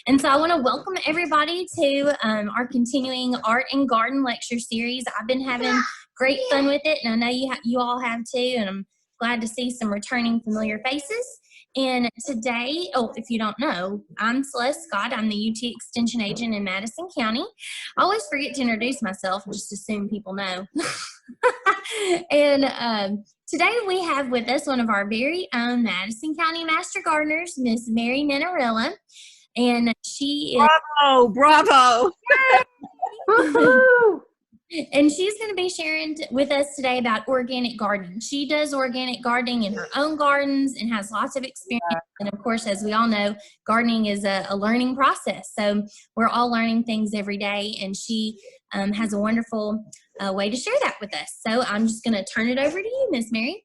And so I want to welcome everybody to our continuing Art and Garden lecture series. I've been having great fun with it, and I know you all have too, and I'm glad to see some returning familiar faces. And today, if you don't know, I'm Celeste Scott. I'm the UT Extension Agent in Madison County. I always forget to introduce myself and just assume people know. And today we have with us one of our very own Madison County Master Gardeners, Miss Mary Nenarella. And she is bravo. And she's going to be sharing with us today about organic gardening. She does organic gardening in her own gardens and has lots of experience. And of course, as we all know, gardening is a learning process. So we're all learning things every day, and she has a wonderful way to share that with us. So I'm just going to turn it over to you, Miss Mary.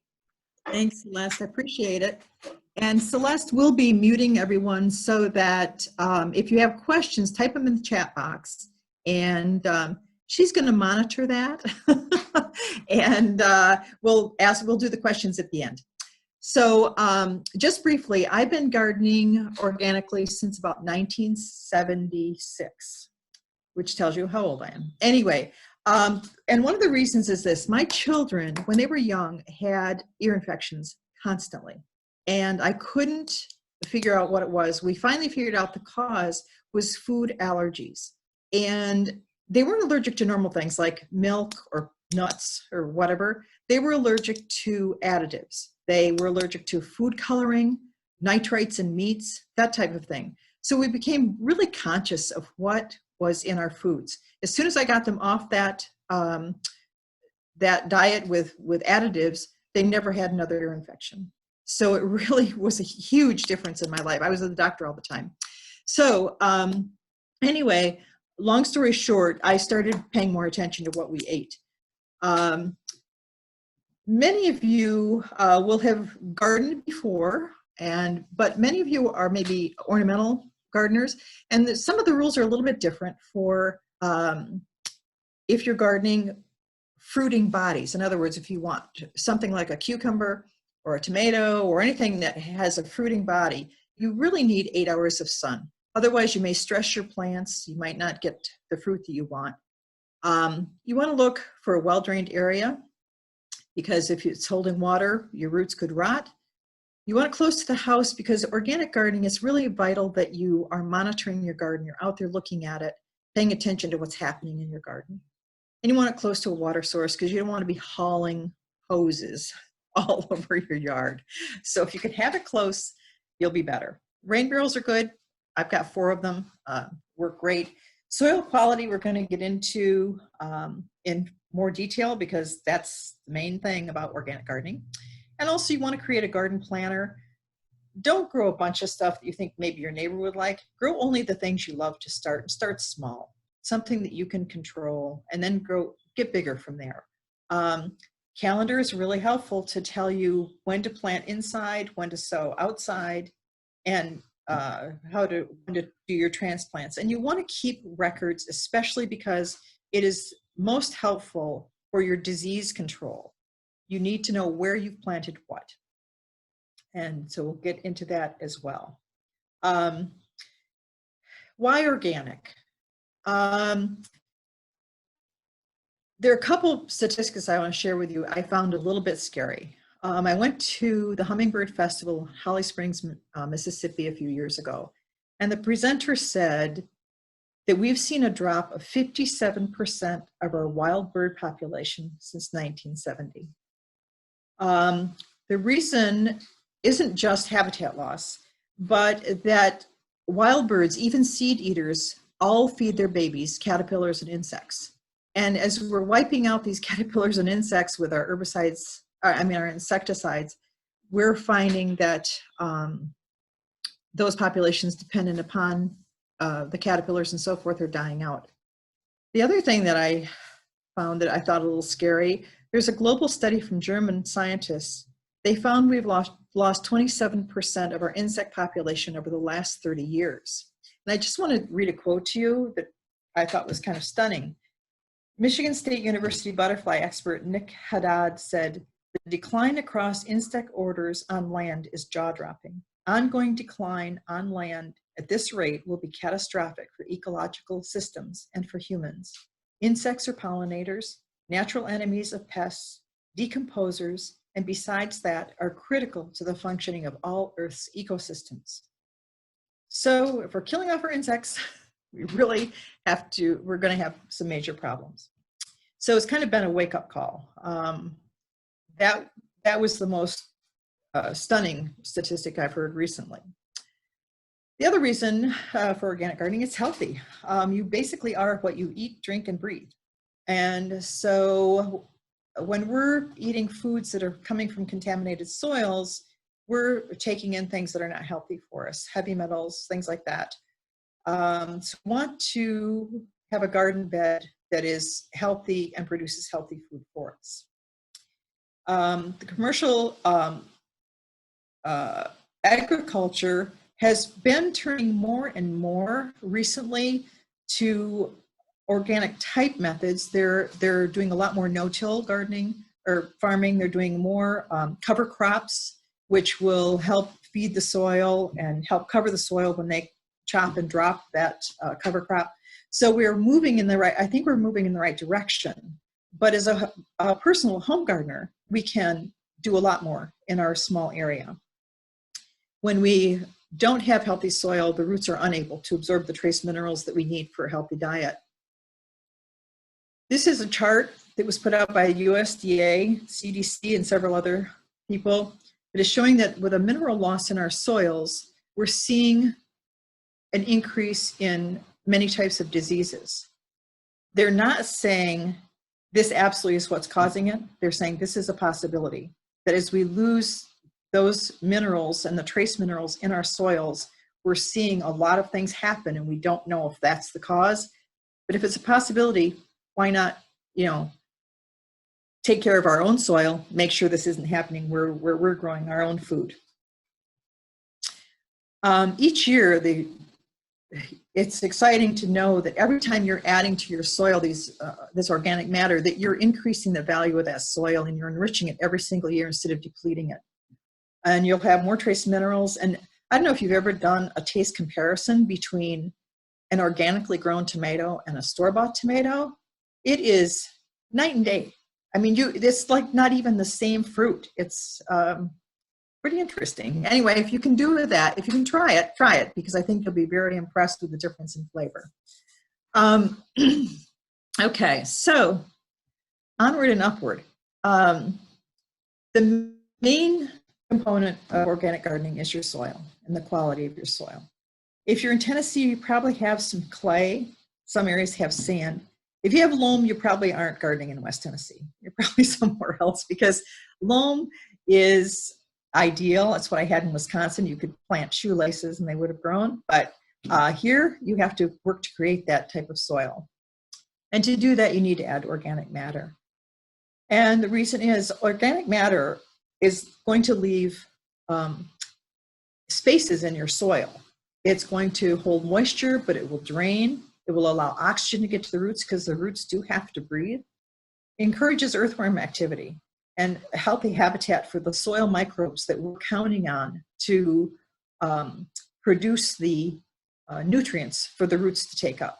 Thanks, Celeste. I appreciate it. And Celeste will be muting everyone so that if you have questions, type them in the chat box. And she's going to monitor that. And we'll do the questions at the end. So just briefly, I've been gardening organically since about 1976, which tells you how old I am. Anyway, and one of the reasons is this: my children, when they were young, had ear infections constantly. And I couldn't figure out what it was. We finally figured out the cause was food allergies. And they weren't allergic to normal things like milk or nuts or whatever. They were allergic to additives. They were allergic to food coloring, nitrates in meats, that type of thing. So we became really conscious of what was in our foods. As soon as I got them off that diet with additives, they never had another ear infection. So it really was a huge difference in my life. I was at the doctor all the time. So anyway, long story short, I started paying more attention to what we ate. Many of you will have gardened before, but many of you are maybe ornamental gardeners, and some of the rules are a little bit different for if you're gardening fruiting bodies. In other words, if you want something like a cucumber or a tomato or anything that has a fruiting body, you really need 8 hours of sun. Otherwise, you may stress your plants. You might not get the fruit that you want. You want to look for a well-drained area, because if it's holding water, your roots could rot. You want it close to the house, because organic gardening is really vital that you are monitoring your garden. You're out there looking at it, paying attention to what's happening in your garden. And you want it close to a water source, because you don't want to be hauling hoses all over your yard. So if you can have it close, you'll be better. Rain barrels are good. I've got 4 of them, work great. Soil quality we're going to get into in more detail, because that's the main thing about organic gardening. And also, you want to create a garden planner. Don't grow a bunch of stuff that you think maybe your neighbor would like. Grow only the things you love to start. Start small, something that you can control, and then get bigger from there. Calendar is really helpful to tell you when to plant inside, when to sow outside, and when to do your transplants. And you want to keep records, especially because it is most helpful for your disease control. You need to know where you've planted what. And so we'll get into that as well. Why organic? There are a couple statistics I want to share with you I found a little bit scary. I went to the Hummingbird Festival, Holly Springs, Mississippi, a few years ago, and the presenter said that we've seen a drop of 57% of our wild bird population since 1970. The reason isn't just habitat loss, but that wild birds, even seed eaters, all feed their babies caterpillars and insects. And as we're wiping out these caterpillars and insects with our herbicides, our insecticides, we're finding that those populations dependent upon the caterpillars and so forth are dying out. The other thing that I found that I thought a little scary, there's a global study from German scientists. They found we've lost 27% of our insect population over the last 30 years. And I just want to read a quote to you that I thought was kind of stunning. Michigan State University butterfly expert Nick Haddad said, "The decline across insect orders on land is jaw-dropping. Ongoing decline on land at this rate will be catastrophic for ecological systems and for humans. Insects are pollinators, natural enemies of pests, decomposers, and besides that are critical to the functioning of all Earth's ecosystems. So if we're killing off our insects, we really we're going to have some major problems. So it's kind of been a wake-up call. That was the most stunning statistic I've heard recently. The other reason for organic gardening is healthy. You basically are what you eat, drink, and breathe. And so when we're eating foods that are coming from contaminated soils, we're taking in things that are not healthy for us, heavy metals, things like that. So we want to have a garden bed that is healthy and produces healthy food for us. The commercial agriculture has been turning more and more recently to organic type methods. They're doing a lot more no-till gardening or farming. They're doing more cover crops, which will help feed the soil and help cover the soil when they chop and drop that cover crop. So we're moving in the right, I think we're moving in the right direction. But as a personal home gardener, we can do a lot more in our small area. When we don't have healthy soil, the roots are unable to absorb the trace minerals that we need for a healthy diet. This is a chart that was put out by USDA, CDC, and several other people. It is showing that with a mineral loss in our soils, we're seeing an increase in many types of diseases. They're not saying this absolutely is what's causing it. They're saying this is a possibility, that as we lose those minerals and the trace minerals in our soils, we're seeing a lot of things happen and we don't know if that's the cause. But if it's a possibility, why not, take care of our own soil, make sure this isn't happening where we're growing our own food. Each year, it's exciting to know that every time you're adding to your soil this organic matter, that you're increasing the value of that soil and you're enriching it every single year instead of depleting it. And you'll have more trace minerals. And I don't know if you've ever done a taste comparison between an organically grown tomato and a store-bought tomato. It is night and day. I mean, it's like not even the same fruit. It's pretty interesting. Anyway, if you can do that, if you can try it, because I think you'll be very impressed with the difference in flavor. Okay, so onward and upward. The main component of organic gardening is your soil and the quality of your soil. If you're in Tennessee, you probably have some clay. Some areas have sand. If you have loam, you probably aren't gardening in West Tennessee. You're probably somewhere else because loam is ideal. That's what I had in Wisconsin. You could plant shoelaces and they would have grown. But here, you have to work to create that type of soil. And to do that, you need to add organic matter. And the reason is organic matter is going to leave spaces in your soil. It's going to hold moisture, but it will drain. It will allow oxygen to get to the roots because the roots do have to breathe. It encourages earthworm activity and a healthy habitat for the soil microbes that we're counting on to produce the nutrients for the roots to take up.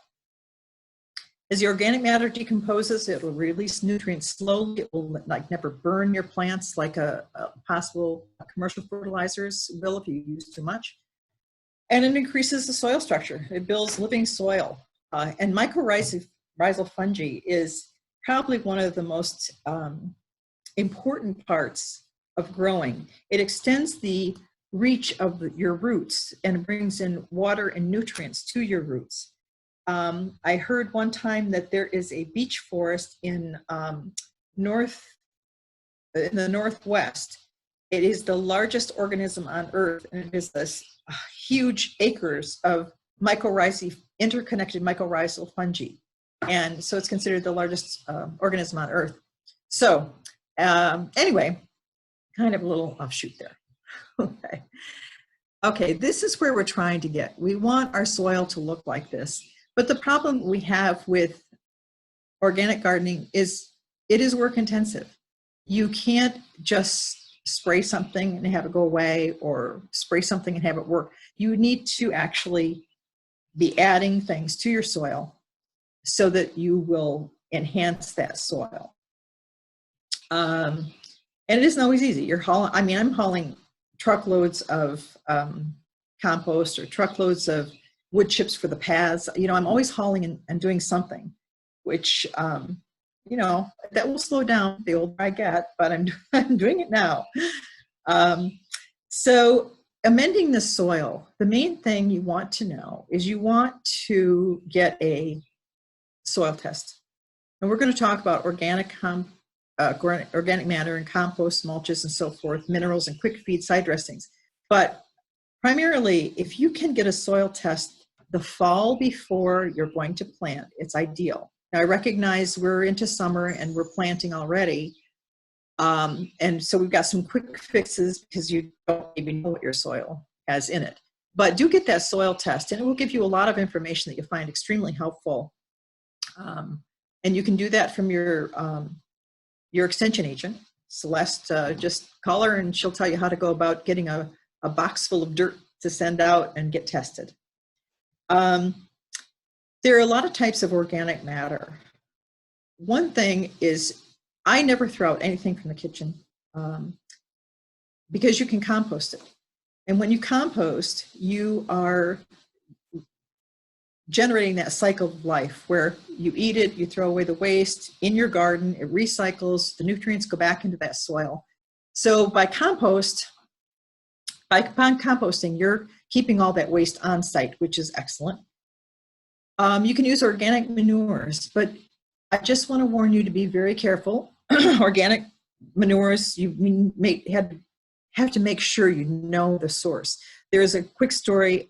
As the organic matter decomposes, it will release nutrients slowly. It will never burn your plants like possible commercial fertilizers will if you use too much. And it increases the soil structure. It builds living soil. And mycorrhizal fungi is probably one of the most important parts of growing. It extends the reach of your roots and brings in water and nutrients to your roots. I heard one time that there is a beech forest in the Northwest. It is the largest organism on Earth, and it is this huge acres of interconnected mycorrhizal fungi. And so it's considered the largest organism on Earth. So anyway, kind of a little offshoot there. Okay, this is where we're trying to get. We want our soil to look like this. But the problem we have with organic gardening is it is work intensive. You can't just spray something and have it go away, or spray something and have it work. You need to actually be adding things to your soil so that you will enhance that soil. And it isn't always easy. You're hauling, I mean, I'm hauling truckloads of compost or truckloads of wood chips for the paths. You know, I'm always hauling and doing something, which, you know, that will slow down the older I get, but I'm doing it now. So amending the soil, the main thing you want to know is you want to get a soil test. And we're going to talk about organic matter and compost, mulches, and so forth, minerals and quick feed side dressings. But primarily, if you can get a soil test the fall before you're going to plant, it's ideal. Now, I recognize we're into summer and we're planting already. And so we've got some quick fixes because you don't even know what your soil has in it. But do get that soil test, and it will give you a lot of information that you find extremely helpful. And you can do that from your extension agent, Celeste. Just call her and she'll tell you how to go about getting a box full of dirt to send out and get tested. There are a lot of types of organic matter. One thing is, I never throw out anything from the kitchen because you can compost it. And when you compost, you are generating that cycle of life where you eat it, you throw away the waste in your garden, it recycles, the nutrients go back into that soil. So by composting, you're keeping all that waste on site, which is excellent. You can use organic manures, but I just want to warn you to be very careful. Organic manures, you have to make sure you know the source. There's a quick story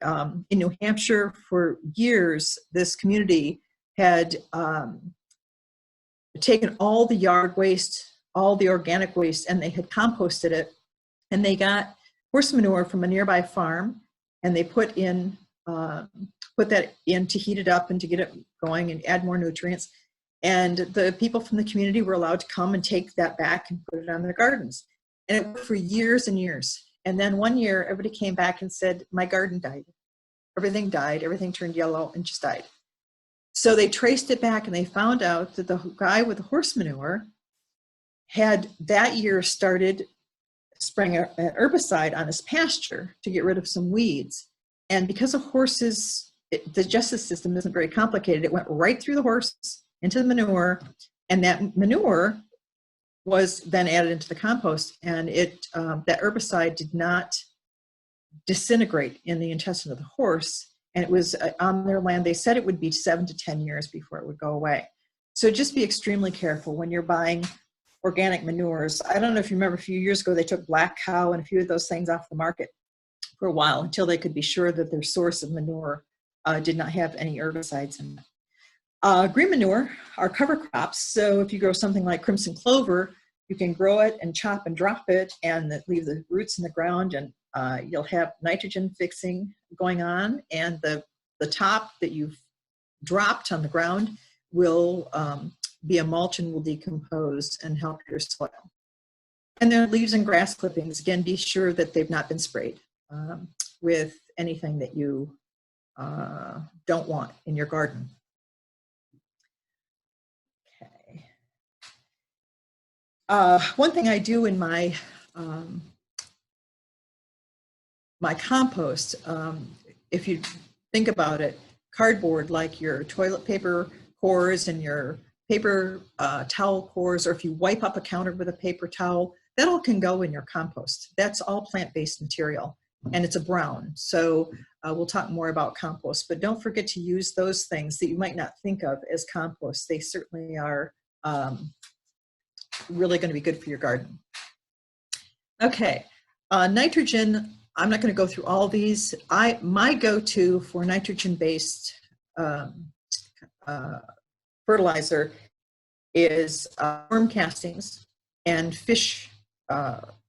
in New Hampshire. For years, this community had taken all the yard waste, all the organic waste, and they had composted it. And they got horse manure from a nearby farm, and they put that in to heat it up and to get it going and add more nutrients. And the people from the community were allowed to come and take that back and put it on their gardens. And it worked for years and years. And then one year, everybody came back and said, my garden died. Everything died. Everything turned yellow and just died. So they traced it back, and they found out that the guy with the horse manure had that year started spraying an herbicide on his pasture to get rid of some weeds. And because of horses, the digestive system isn't very complicated, it went right through the horse into the manure, and that manure was then added into the compost, and that herbicide did not disintegrate in the intestine of the horse, and it was on their land. They said it would be 7 to 10 years before it would go away. So just be extremely careful when you're buying organic manures. I don't know if you remember, a few years ago, they took black cow and a few of those things off the market for a while until they could be sure that their source of manure did not have any herbicides in it. Green manure are cover crops. So if you grow something like crimson clover, you can grow it and chop and drop it and leave the roots in the ground, and you'll have nitrogen fixing going on. And the top that you've dropped on the ground will be a mulch and will decompose and help your soil. And then leaves and grass clippings, again, be sure that they've not been sprayed with anything that you don't want in your garden. One thing I do in my my compost, if you think about it, cardboard, like your toilet paper cores and your paper towel cores, or if you wipe up a counter with a paper towel, that all can go in your compost. That's all plant-based material, and it's a brown. So we'll talk more about compost, but don't forget to use those things that you might not think of as compost. They certainly are really going to be good for your garden. Okay, nitrogen, I'm not going to go through all these. My go-to for nitrogen-based fertilizer is worm castings and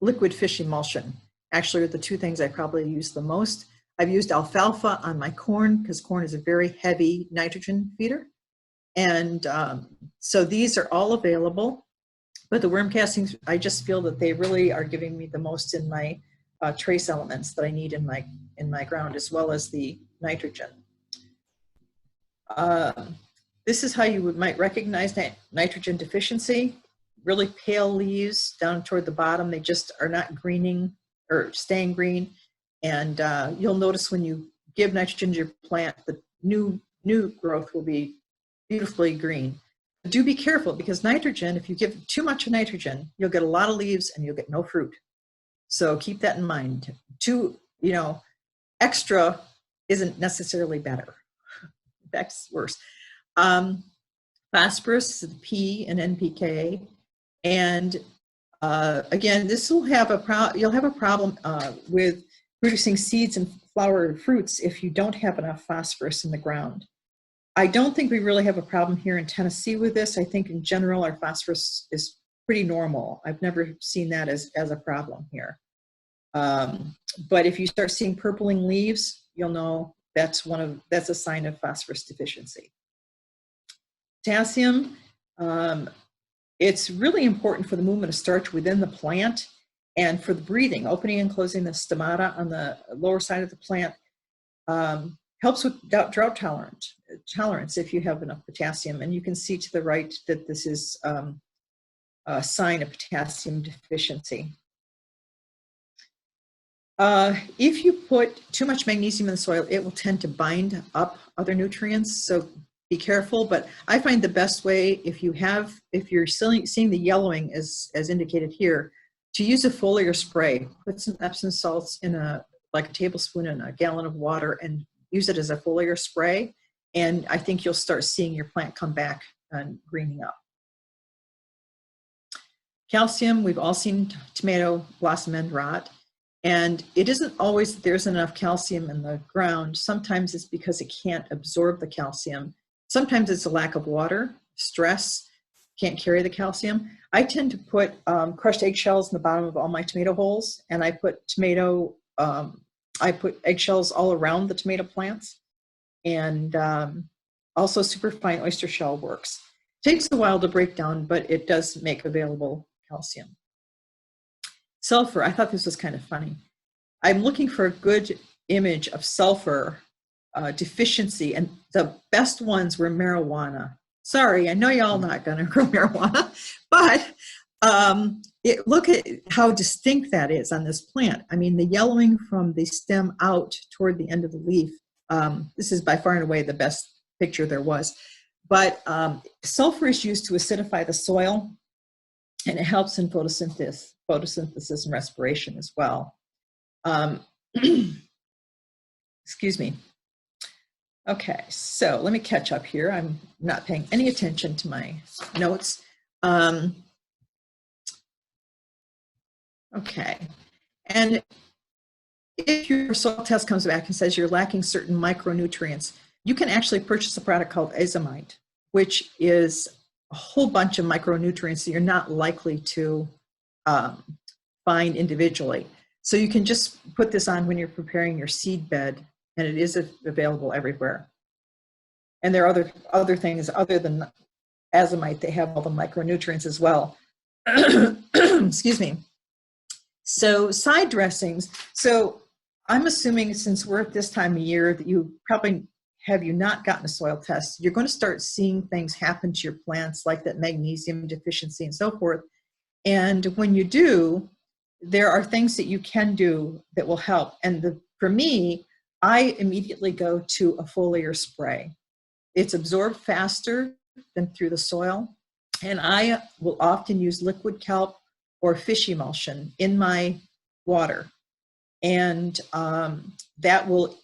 liquid fish emulsion. Actually, are the two things I probably use the most. I've used alfalfa on my corn because corn is a very heavy nitrogen feeder. And so these are all available. But the worm castings, I just feel that they really are giving me the most in my trace elements that I need in my ground, as well as the nitrogen. This is how you might recognize nitrogen deficiency. Really pale leaves down toward the bottom. They just are not greening or staying green. And you'll notice when you give nitrogen to your plant, the new growth will be beautifully green. But do be careful, because nitrogen, if you give too much of nitrogen, you'll get a lot of leaves and you'll get no fruit. So keep that in mind. Extra isn't necessarily better. That's worse. Phosphorus, P and NPK, and again, this will have you'll have a problem with producing seeds and flower fruits if you don't have enough phosphorus in the ground. I don't think we really have a problem here in Tennessee with this. I think in general our phosphorus is pretty normal. I've never seen that as a problem here. But if you start seeing purpling leaves, you'll know that's a sign of phosphorus deficiency. Potassium, it's really important for the movement of starch within the plant and for the breathing. Opening and closing the stomata on the lower side of the plant helps with drought tolerance if you have enough potassium. And you can see to the right that this is a sign of potassium deficiency. If you put too much magnesium in the soil, it will tend to bind up other nutrients. So be careful, but I find the best way, if you're seeing the yellowing as indicated here, to use a foliar spray. Put some Epsom salts in like a tablespoon in a gallon of water and use it as a foliar spray. And I think you'll start seeing your plant come back and greening up. Calcium, we've all seen tomato blossom end rot. And it isn't always that there's enough calcium in the ground. Sometimes it's because it can't absorb the calcium. Sometimes it's a lack of water, stress, can't carry the calcium. I tend to put crushed eggshells in the bottom of all my tomato holes, and I put eggshells all around the tomato plants, and also superfine oyster shell works. Takes a while to break down, but it does make available calcium. Sulfur, I thought this was kind of funny. I'm looking for a good image of sulfur deficiency, and the best ones were marijuana. Sorry, I know y'all not gonna grow marijuana, but look at how distinct that is on this plant. I mean, the yellowing from the stem out toward the end of the leaf, this is by far and away the best picture there was. But sulfur is used to acidify the soil, and it helps in photosynthesis and respiration as well. Excuse me. Okay, so let me catch up here. I'm not paying any attention to my notes. Okay, and if your soil test comes back and says you're lacking certain micronutrients, you can actually purchase a product called azomite, which is a whole bunch of micronutrients that you're not likely to find individually. So you can just put this on when you're preparing your seed bed, and it is available everywhere. And there are other things other than azomite. They have all the micronutrients as well. Excuse me. So side dressings. So I'm assuming, since we're at this time of year, that you probably have you not gotten a soil test, you're going to start seeing things happen to your plants like that magnesium deficiency and so forth. And when you do, there are things that you can do that will help. And for me, I immediately go to a foliar spray. It's absorbed faster than through the soil. And I will often use liquid kelp or fish emulsion in my water. And that will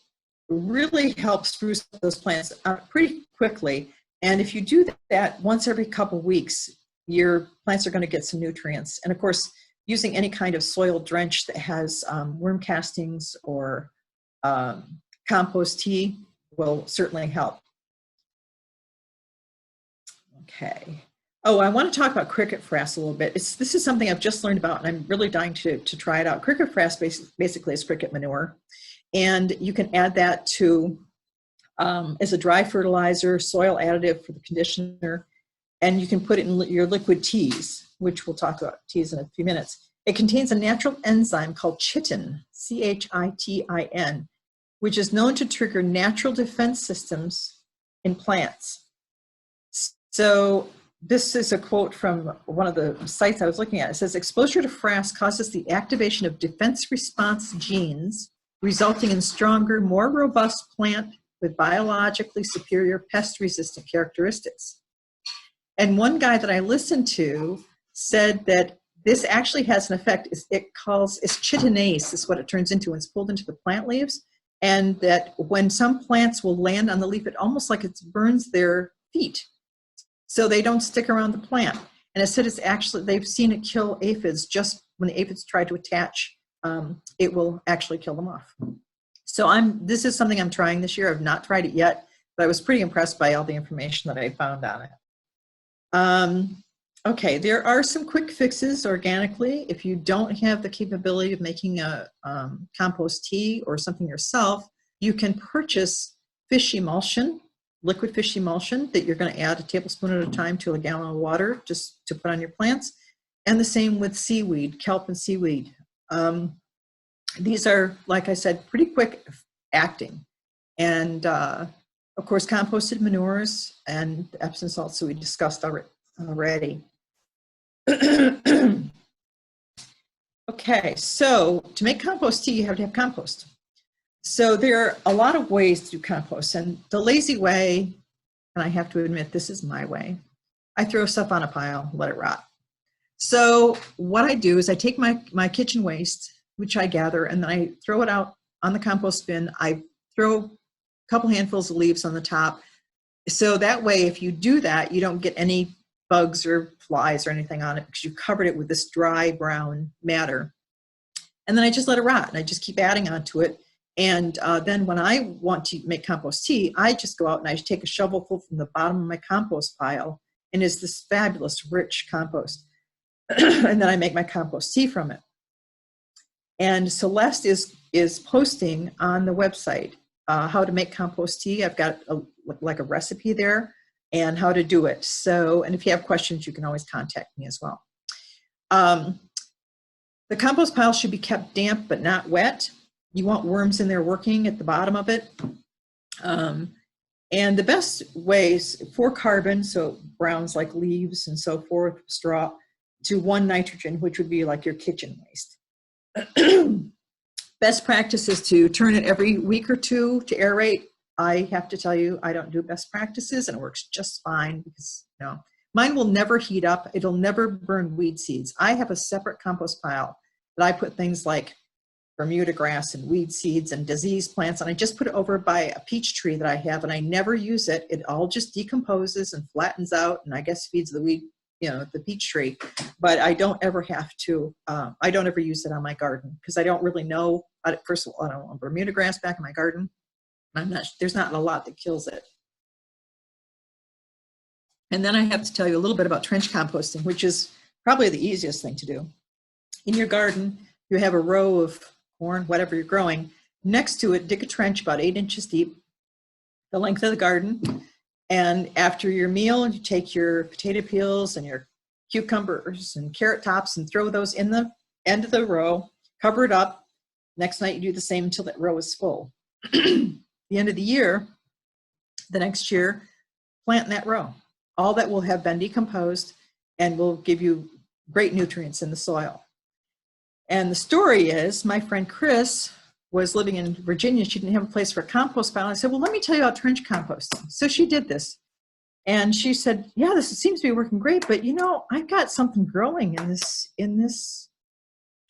really help spruce up those plants pretty quickly. And if you do that once every couple of weeks, your plants are going to get some nutrients. And of course, using any kind of soil drench that has worm castings or compost tea will certainly help. Okay. Oh, I want to talk about cricket frass a little bit. This is something I've just learned about, and I'm really dying to try it out. Cricket frass basically is cricket manure, and you can add that to as a dry fertilizer, soil additive for the conditioner, and you can put it in your liquid teas. which we'll talk about teas in a few minutes. It contains a natural enzyme called chitin, C-H-I-T-I-N, which is known to trigger natural defense systems in plants. So this is a quote from one of the sites I was looking at. It says, exposure to frass causes the activation of defense response genes, resulting in stronger, more robust plant with biologically superior pest-resistant characteristics. And one guy that I listened to said that this actually has an effect. It's chitinase is what it turns into when it's pulled into the plant leaves. And that when some plants will land on the leaf, it almost like it burns their feet. So they don't stick around the plant. And it said it's actually, they've seen it kill aphids. Just when the aphids try to attach, it will actually kill them off. So this is something I'm trying this year. I've not tried it yet, but I was pretty impressed by all the information that I found on it. Okay, there are some quick fixes organically. If you don't have the capability of making a compost tea or something yourself, you can purchase fish emulsion, liquid fish emulsion that you're going to add a tablespoon at a time to a gallon of water just to put on your plants. And the same with seaweed, kelp and seaweed. These are, like I said, pretty quick acting. And of course, composted manures and Epsom salts that we discussed already. Okay, so to make compost tea, you have to have compost. So there are a lot of ways to do compost, and the lazy way, and I have to admit this is my way, I throw stuff on a pile, let it rot. So what I do is I take my kitchen waste, which I gather, and then I throw it out on the compost bin. I throw a couple handfuls of leaves on the top. So that way, if you do that, you don't get any bugs or flies or anything on it because you covered it with this dry brown matter. And then I just let it rot, and I just keep adding onto it. And then when I want to make compost tea, I just go out and I take a shovelful from the bottom of my compost pile, and it's this fabulous, rich compost. And then I make my compost tea from it. And Celeste is posting on the website how to make compost tea. I've got like a recipe there and how to do it. So, and if you have questions, you can always contact me as well. The compost pile should be kept damp but not wet. You want worms in there working at the bottom of it. And the best ways, 4 carbon, so browns like leaves and so forth, straw, to 1 nitrogen, which would be like your kitchen waste. Best practice is to turn it every week or 2 to aerate. I have to tell you, I don't do best practices, and it works just fine because, you know, mine will never heat up. It'll never burn weed seeds. I have a separate compost pile that I put things like Bermuda grass and weed seeds and disease plants, and I just put it over by a peach tree that I have, and I never use it. It all just decomposes and flattens out, and I guess feeds the weed, you know, the peach tree. But I don't ever have to, I don't ever use it on my garden because I don't really know. First of all, I don't want Bermuda grass back in my garden. There's not a lot that kills it. And then I have to tell you a little bit about trench composting, which is probably the easiest thing to do. In your garden, you have a row of corn, whatever you're growing. Next to it, dig a trench about 8 inches deep, the length of the garden. And after your meal, you take your potato peels and your cucumbers and carrot tops and throw those in the end of the row, cover it up. Next night, you do the same until that row is full. The end of the year, the next year, plant in that row. All that will have been decomposed and will give you great nutrients in the soil. And the story is, my friend Chris was living in Virginia. She didn't have a place for a compost pile. I said, well, let me tell you about trench composting. So she did this. And she said, yeah, this seems to be working great, but you know, I've got something growing in this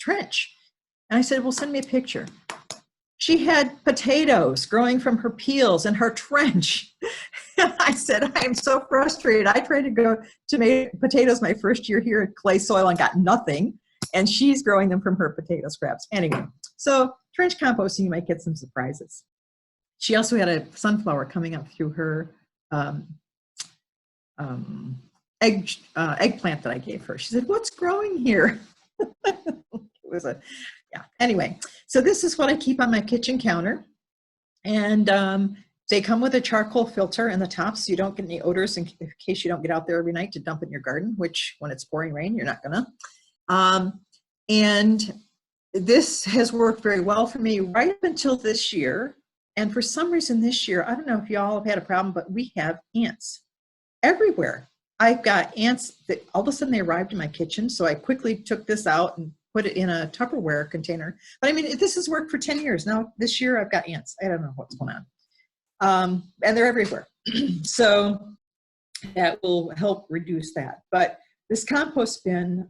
trench. And I said, well, send me a picture. She had potatoes growing from her peels in her trench. I said, I am so frustrated. I tried to grow potatoes my first year here at clay soil and got nothing. And she's growing them from her potato scraps. Anyway, so trench composting, you might get some surprises. She also had a sunflower coming up through her eggplant that I gave her. She said, what's growing here? It was yeah. Anyway, so this is what I keep on my kitchen counter. And They come with a charcoal filter in the top so you don't get any odors in case you don't get out there every night to dump it in your garden, which when it's pouring rain, you're not gonna. And this has worked very well for me right up until this year. And for some reason this year, I don't know if y'all have had a problem, but we have ants everywhere. I've got ants that all of a sudden they arrived in my kitchen. So I quickly took this out and put it in a Tupperware container. But I mean, this has worked for 10 years. Now this year I've got ants. I don't know what's going on. And they're everywhere. So that will help reduce that. But this compost bin,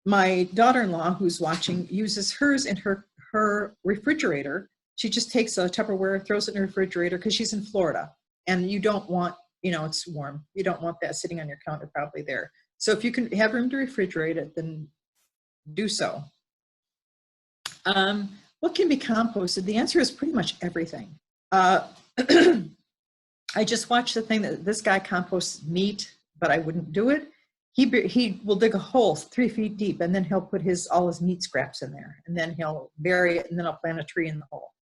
my daughter-in-law who's watching uses hers in her refrigerator. She just takes a Tupperware, throws it in the refrigerator because she's in Florida. And you don't want, you know, it's warm. You don't want that sitting on your counter probably there. So if you can have room to refrigerate it, then do so. What can be composted? The answer is pretty much everything. I just watched the thing that this guy composts meat, but I wouldn't do it. He will dig a hole 3 feet deep, and then he'll put all his meat scraps in there, and then he'll bury it, and then I'll plant a tree in the hole.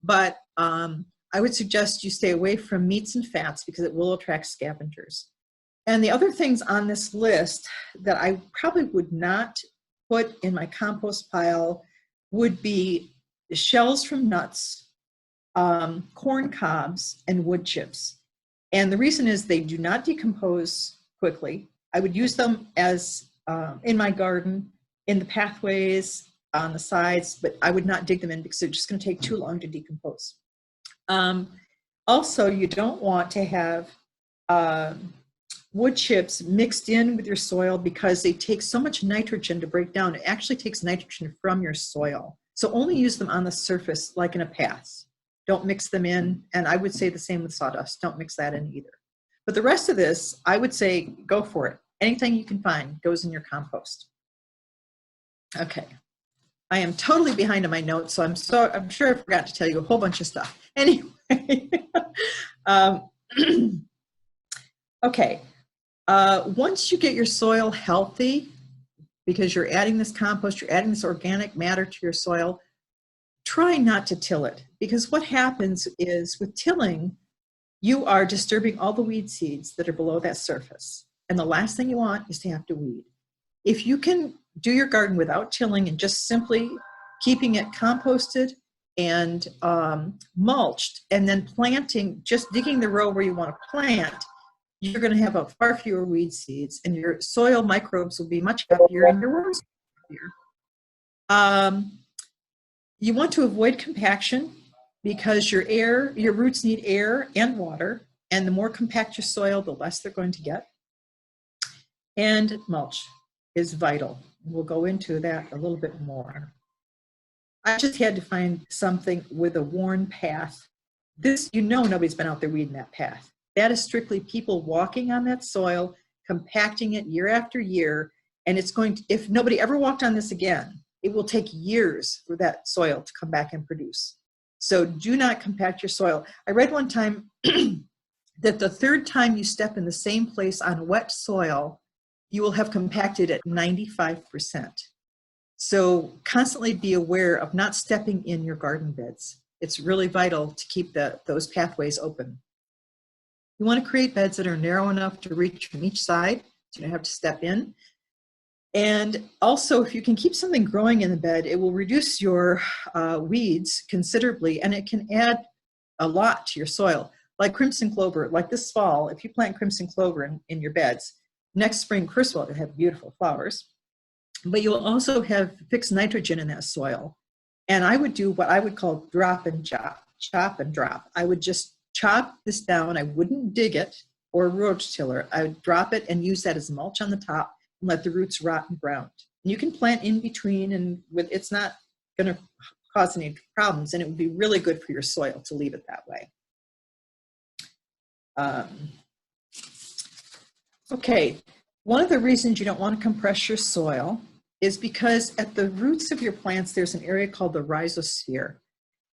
But I would suggest you stay away from meats and fats because it will attract scavengers. And the other things on this list that I probably would not put in my compost pile would be shells from nuts, corn cobs, and wood chips. And the reason is they do not decompose quickly. I would use them as in my garden, in the pathways, on the sides, but I would not dig them in because they're just going to take too long to decompose. Also, you don't want to have wood chips mixed in with your soil because they take so much nitrogen to break down. It actually takes nitrogen from your soil. So only use them on the surface, like in a path. Don't mix them in. And I would say the same with sawdust. Don't mix that in either. But the rest of this, I would say, go for it. Anything you can find goes in your compost. Okay. I am totally behind on my notes, so I'm sure I forgot to tell you a whole bunch of stuff. Anyway, okay. Once you get your soil healthy, because you're adding this compost, you're adding this organic matter to your soil, try not to till it. Because what happens is with tilling, you are disturbing all the weed seeds that are below that surface. And the last thing you want is to have to weed. If you can do your garden without tilling and just simply keeping it composted and mulched, and then planting, just digging the row where you want to plant, you're going to have far fewer weed seeds, and your soil microbes will be much happier, and your worms will be happier. You want to avoid compaction because your roots need air and water, and the more compact your soil, the less they're going to get. And mulch is vital. We'll go into that a little bit more. I just had to find something with a worn path. This, you know, nobody's been out there weeding that path. That is strictly people walking on that soil, compacting it year after year, and it's going to, if nobody ever walked on this again, it will take years for that soil to come back and produce. So do not compact your soil. I read one time that the third time you step in the same place on wet soil, you will have compacted at 95%. So constantly be aware of not stepping in your garden beds. It's really vital to keep those pathways open. You want to create beds that are narrow enough to reach from each side, so you don't have to step in. And also, if you can keep something growing in the bed, it will reduce your weeds considerably, and it can add a lot to your soil. Like crimson clover, like this fall, if you plant crimson clover in your beds, next spring, first of all, it'll have beautiful flowers, but you'll also have fixed nitrogen in that soil. And I would do what I would call drop and chop and drop. I would just chop this down. I wouldn't dig it or rototiller. I would drop it and use that as mulch on the top and let the roots rot in the ground. And you can plant in between, and it's not going to cause any problems, and it would be really good for your soil to leave it that way. Okay, one of the reasons you don't want to compress your soil is because at the roots of your plants, there's an area called the rhizosphere.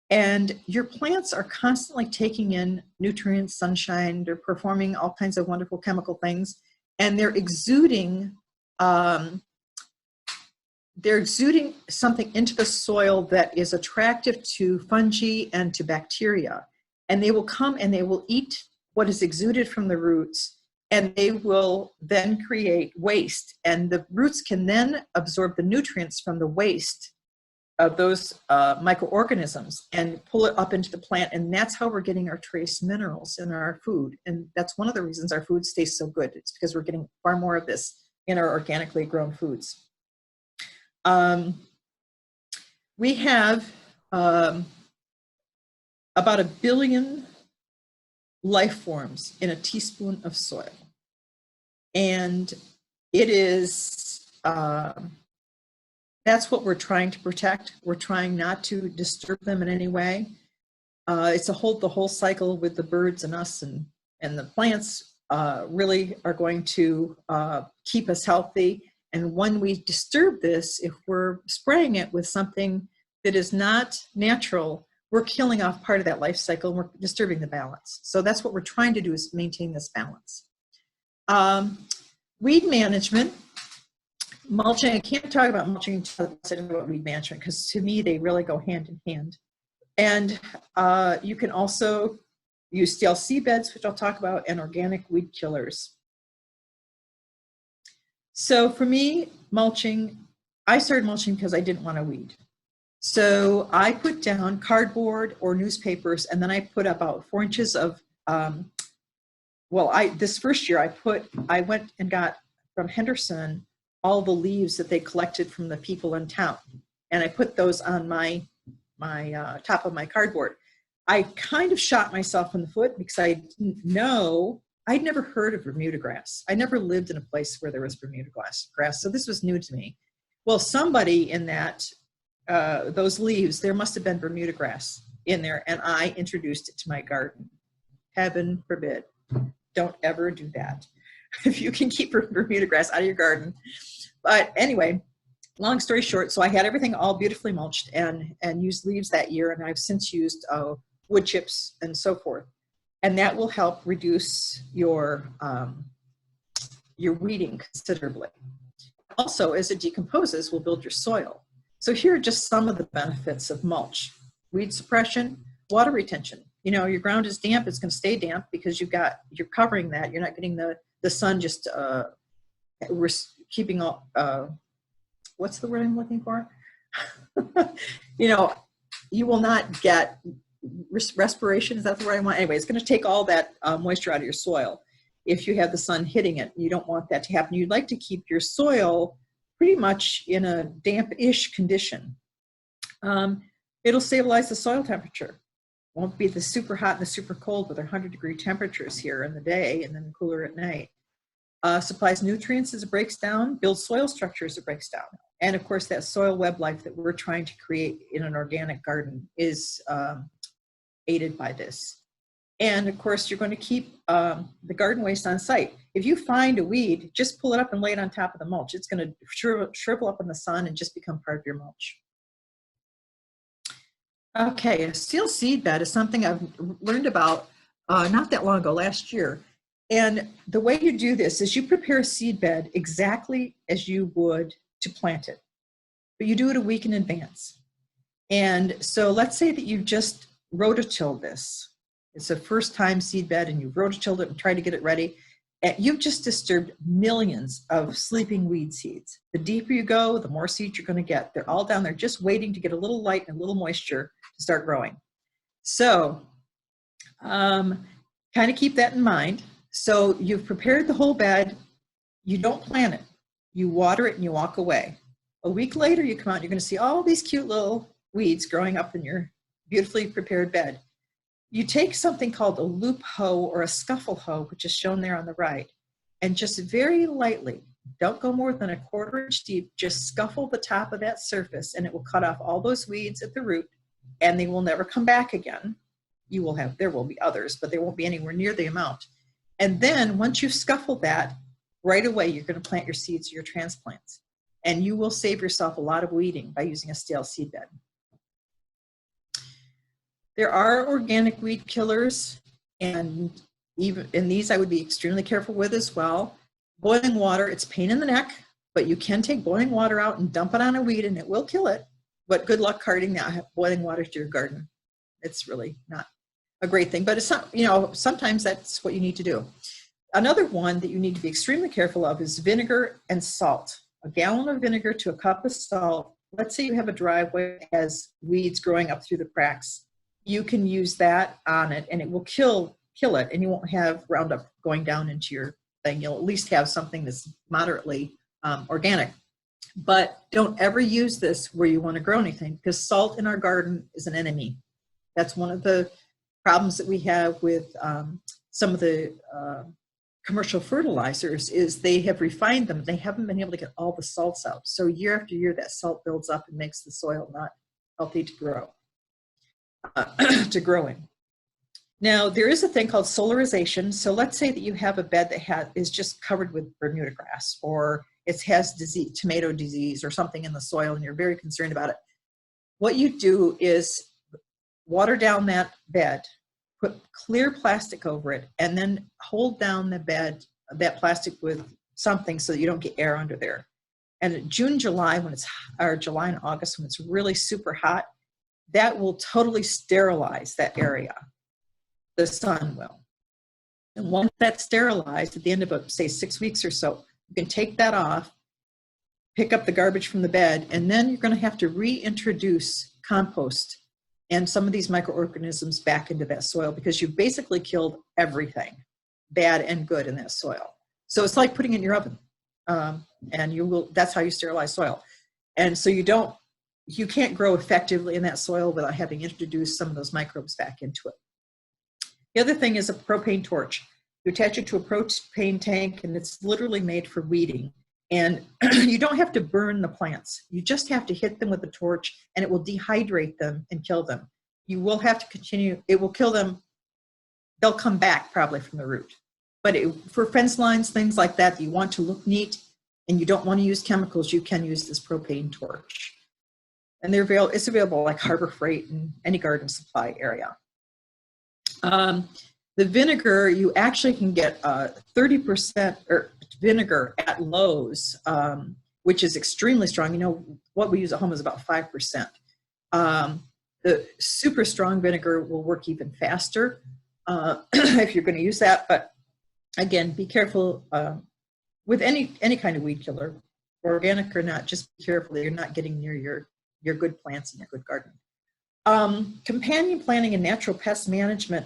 And your plants are constantly taking in nutrients, sunshine, they're performing all kinds of wonderful chemical things, and they're exuding something into the soil that is attractive to fungi and to bacteria. and they will come and they will eat what is exuded from the roots, and they will then create waste. And the roots can then absorb the nutrients from the waste of those microorganisms and pull it up into the plant. And that's how we're getting our trace minerals in our food. And that's one of the reasons our foods taste so good. It's because we're getting far more of this in our organically grown foods. We have about 1 billion life forms in a teaspoon of soil. And it is, that's what we're trying to protect. We're trying not to disturb them in any way. It's the whole cycle with the birds and us, and the plants really are going to keep us healthy. And when we disturb this, if we're spraying it with something that is not natural, we're killing off part of that life cycle, and we're disturbing the balance. So that's what we're trying to do, is maintain this balance. Weed management, mulching. I can't talk about mulching until I talk about weed management, because to me, they really go hand in hand. And you can also use stale seed beds, which I'll talk about, and organic weed killers. So for me, mulching, I started mulching because I didn't want to weed. So I put down cardboard or newspapers, and then I put about 4 inches of, this first year I went and got from Henderson all the leaves that they collected from the people in town. And I put those on my top of my cardboard. I kind of shot myself in the foot because I didn't know, I'd never heard of Bermuda grass. I never lived in a place where there was Bermuda grass. So this was new to me. Well, somebody in that, those leaves, there must have been Bermuda grass in there, and I introduced it to my garden. Heaven forbid. Don't ever do that. If you can keep Bermuda grass out of your garden. But anyway, long story short, so I had everything all beautifully mulched and used leaves that year, and I've since used wood chips and so forth. And that will help reduce your weeding considerably. Also, as it decomposes, will build your soil. So here are just some of the benefits of mulch. Weed suppression, water retention. You know, your ground is damp, it's going to stay damp because you're covering that. You're not getting the sun just keeping all, what's the word I'm looking for? You know, you will not get respiration. Is that the word I want? Anyway, it's going to take all that moisture out of your soil if you have the sun hitting it. You don't want that to happen. You'd like to keep your soil pretty much in a damp-ish condition. It'll stabilize the soil temperature. Won't be the super hot and the super cold with 100-degree temperatures here in the day and then cooler at night. Supplies nutrients as it breaks down, builds soil structure as it breaks down. And of course, that soil web life that we're trying to create in an organic garden is aided by this. And of course, you're going to keep the garden waste on site. If you find a weed, just pull it up and lay it on top of the mulch. It's going to shrivel up in the sun and just become part of your mulch. Okay, a steel seed bed is something I've learned about not that long ago, last year. And the way you do this is you prepare a seed bed exactly as you would to plant it, but you do it a week in advance. And so let's say that you just rototilled this. It's a first time seed bed and you rototilled it and tried to get it ready. And you've just disturbed millions of sleeping weed seeds. The deeper you go, the more seeds you're going to get. They're all down there just waiting to get a little light and a little moisture to start growing. So kind of keep that in mind. So you've prepared the whole bed. You don't plant it. You water it and you walk away. A week later, you come out and you're going to see all these cute little weeds growing up in your beautifully prepared bed. You take something called a loop hoe or a scuffle hoe, which is shown there on the right, and just very lightly, don't go more than 1/4 inch deep, just scuffle the top of that surface and it will cut off all those weeds at the root and they will never come back again. There will be others, but they won't be anywhere near the amount. And then once you've scuffled that, right away, you're going to plant your seeds or your transplants. And you will save yourself a lot of weeding by using a stale seed bed. There are organic weed killers, and even in these I would be extremely careful with as well. Boiling water, it's a pain in the neck, but you can take boiling water out and dump it on a weed and it will kill it. But good luck carting that boiling water to your garden. It's really not a great thing, but it's not, you know, sometimes that's what you need to do. Another one that you need to be extremely careful of is vinegar and salt. A gallon of vinegar to a cup of salt. Let's say you have a driveway that has weeds growing up through the cracks. You can use that on it and it will kill it, and you won't have Roundup going down into your thing. You'll at least have something that's moderately organic. But don't ever use this where you want to grow anything, because salt in our garden is an enemy. That's one of the problems that we have with some of the commercial fertilizers is they have refined them. They haven't been able to get all the salts out. So year after year, that salt builds up and makes the soil not healthy to grow, in. Now, there is a thing called solarization. So let's say that you have a bed that is just covered with Bermuda grass, or it has disease, tomato disease or something in the soil, and you're very concerned about it. What you do is water down that bed, put clear plastic over it, and then hold down the bed, that plastic, with something so that you don't get air under there. And June, July, or July and August, when it's really super hot, that will totally sterilize that area. The sun will. And once that's sterilized, at the end of, say, 6 weeks or so, you can take that off, pick up the garbage from the bed, and then you're going to have to reintroduce compost and some of these microorganisms back into that soil, because you've basically killed everything, bad and good, in that soil. So it's like putting it in your oven, and that's how you sterilize soil. And so you can't grow effectively in that soil without having introduced some of those microbes back into it. The other thing is a propane torch. You attach it to a propane tank, and it's literally made for weeding. And you don't have to burn the plants. You just have to hit them with a torch, and it will dehydrate them and kill them. You will have to continue. It will kill them. They'll come back probably from the root. But for fence lines, things like that, you want to look neat and you don't want to use chemicals, you can use this propane torch. And it's available like Harbor Freight and any garden supply area. The vinegar, you actually can get 30% or vinegar at Lowe's, which is extremely strong. You know, what we use at home is about 5%. The super strong vinegar will work even faster if you're going to use that. But again, be careful with any kind of weed killer, organic or not. Just be careful that you're not getting near your good plants in your good garden. Companion planting and natural pest management.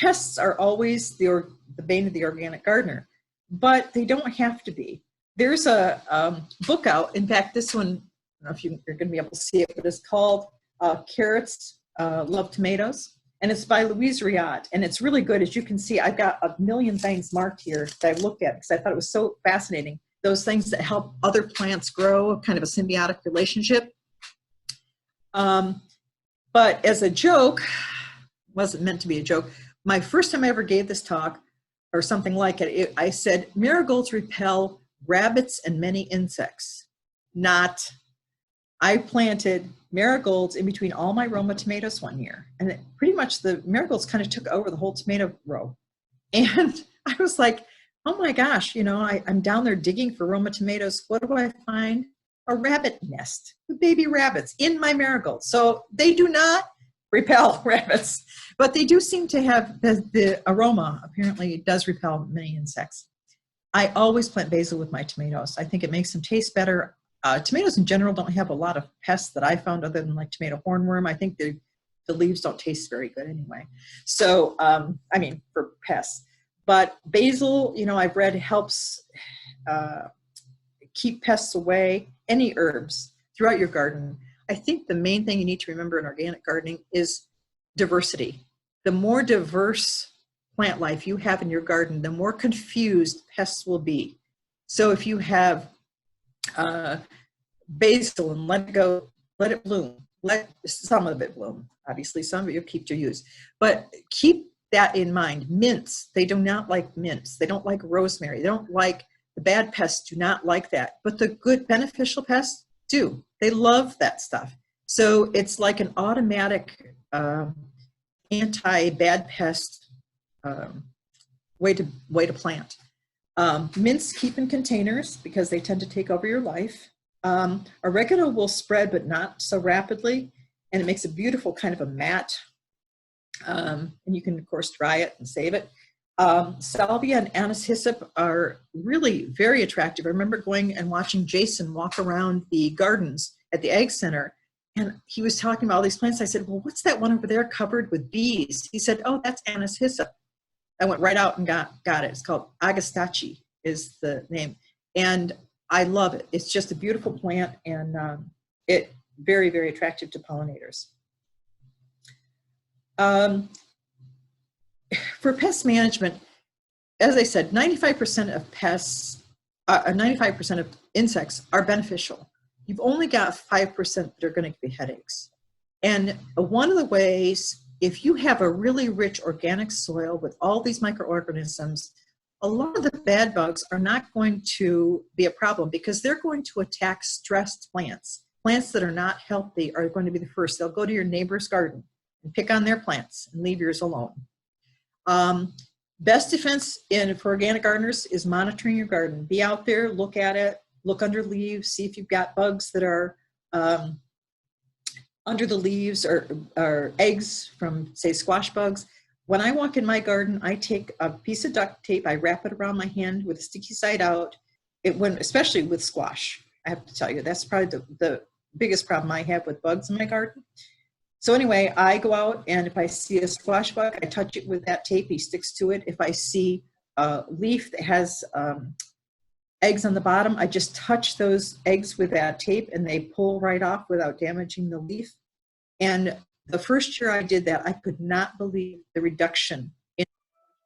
Pests are always the bane of the organic gardener, but they don't have to be. There's a book out. In fact, this one, I don't know if you're going to be able to see it, but it's called Carrots Love Tomatoes, and it's by Louise Riot, and it's really good. As you can see, I've got a million things marked here that I've looked at because I thought it was so fascinating. Those things that help other plants grow, kind of a symbiotic relationship. But as a joke, wasn't meant to be a joke, my first time I ever gave this talk, or something like it, I said, marigolds repel rabbits and many insects. Not, I planted marigolds in between all my Roma tomatoes one year, and pretty much the marigolds kind of took over the whole tomato row. And I was like, oh my gosh, you know, I'm down there digging for Roma tomatoes. What do I find? A rabbit nest with baby rabbits in my marigolds. So they do not repel rabbits, but they do seem to have the aroma. Apparently it does repel many insects. I always plant basil with my tomatoes. I think it makes them taste better. Tomatoes in general don't have a lot of pests that I found other than like tomato hornworm. I think the leaves don't taste very good anyway. So, I mean, for pests. But basil, you know, I've read helps keep pests away. Any herbs throughout your garden. I think the main thing you need to remember in organic gardening is diversity. The more diverse plant life you have in your garden, the more confused pests will be. So if you have basil and let it bloom, let some of it bloom. Obviously, some of it you'll keep to use. But keep that in mind. Mints, they do not like mints. They don't like rosemary. They don't like, the bad pests do not like that. But the good beneficial pests do. They love that stuff. So it's like an automatic anti-bad pest way to plant. Mints keep in containers because they tend to take over your life. Oregano will spread, but not so rapidly. and it makes a beautiful kind of a mat. And you can, of course, dry it and save it. Salvia and anise hyssop are really very attractive. I remember going and watching Jason walk around the gardens at the Ag Center, and he was talking about all these plants. I said, well, what's that one over there covered with bees? He said, oh, that's anise hyssop. I went right out and got it. It's called Agastache is the name. And I love it. It's just a beautiful plant, and it very, very attractive to pollinators. For pest management, as I said, 95% of pests, 95% of insects are beneficial. You've only got 5% that are going to give you headaches. And one of the ways, if you have a really rich organic soil with all these microorganisms, a lot of the bad bugs are not going to be a problem because they're going to attack stressed plants. Plants that are not healthy are going to be the first. They'll go to your neighbor's garden and pick on their plants and leave yours alone. Best defense for organic gardeners is monitoring your garden. Be out there, look at it, look under leaves, see if you've got bugs that are under the leaves or eggs from, say, squash bugs. When I walk in my garden, I take a piece of duct tape, I wrap it around my hand with a sticky side out. Especially with squash, I have to tell you, that's probably the biggest problem I have with bugs in my garden. So anyway, I go out, and if I see a squash bug, I touch it with that tape. He sticks to it. If I see a leaf that has eggs on the bottom, I just touch those eggs with that tape, and they pull right off without damaging the leaf. And the first year I did that, I could not believe the reduction in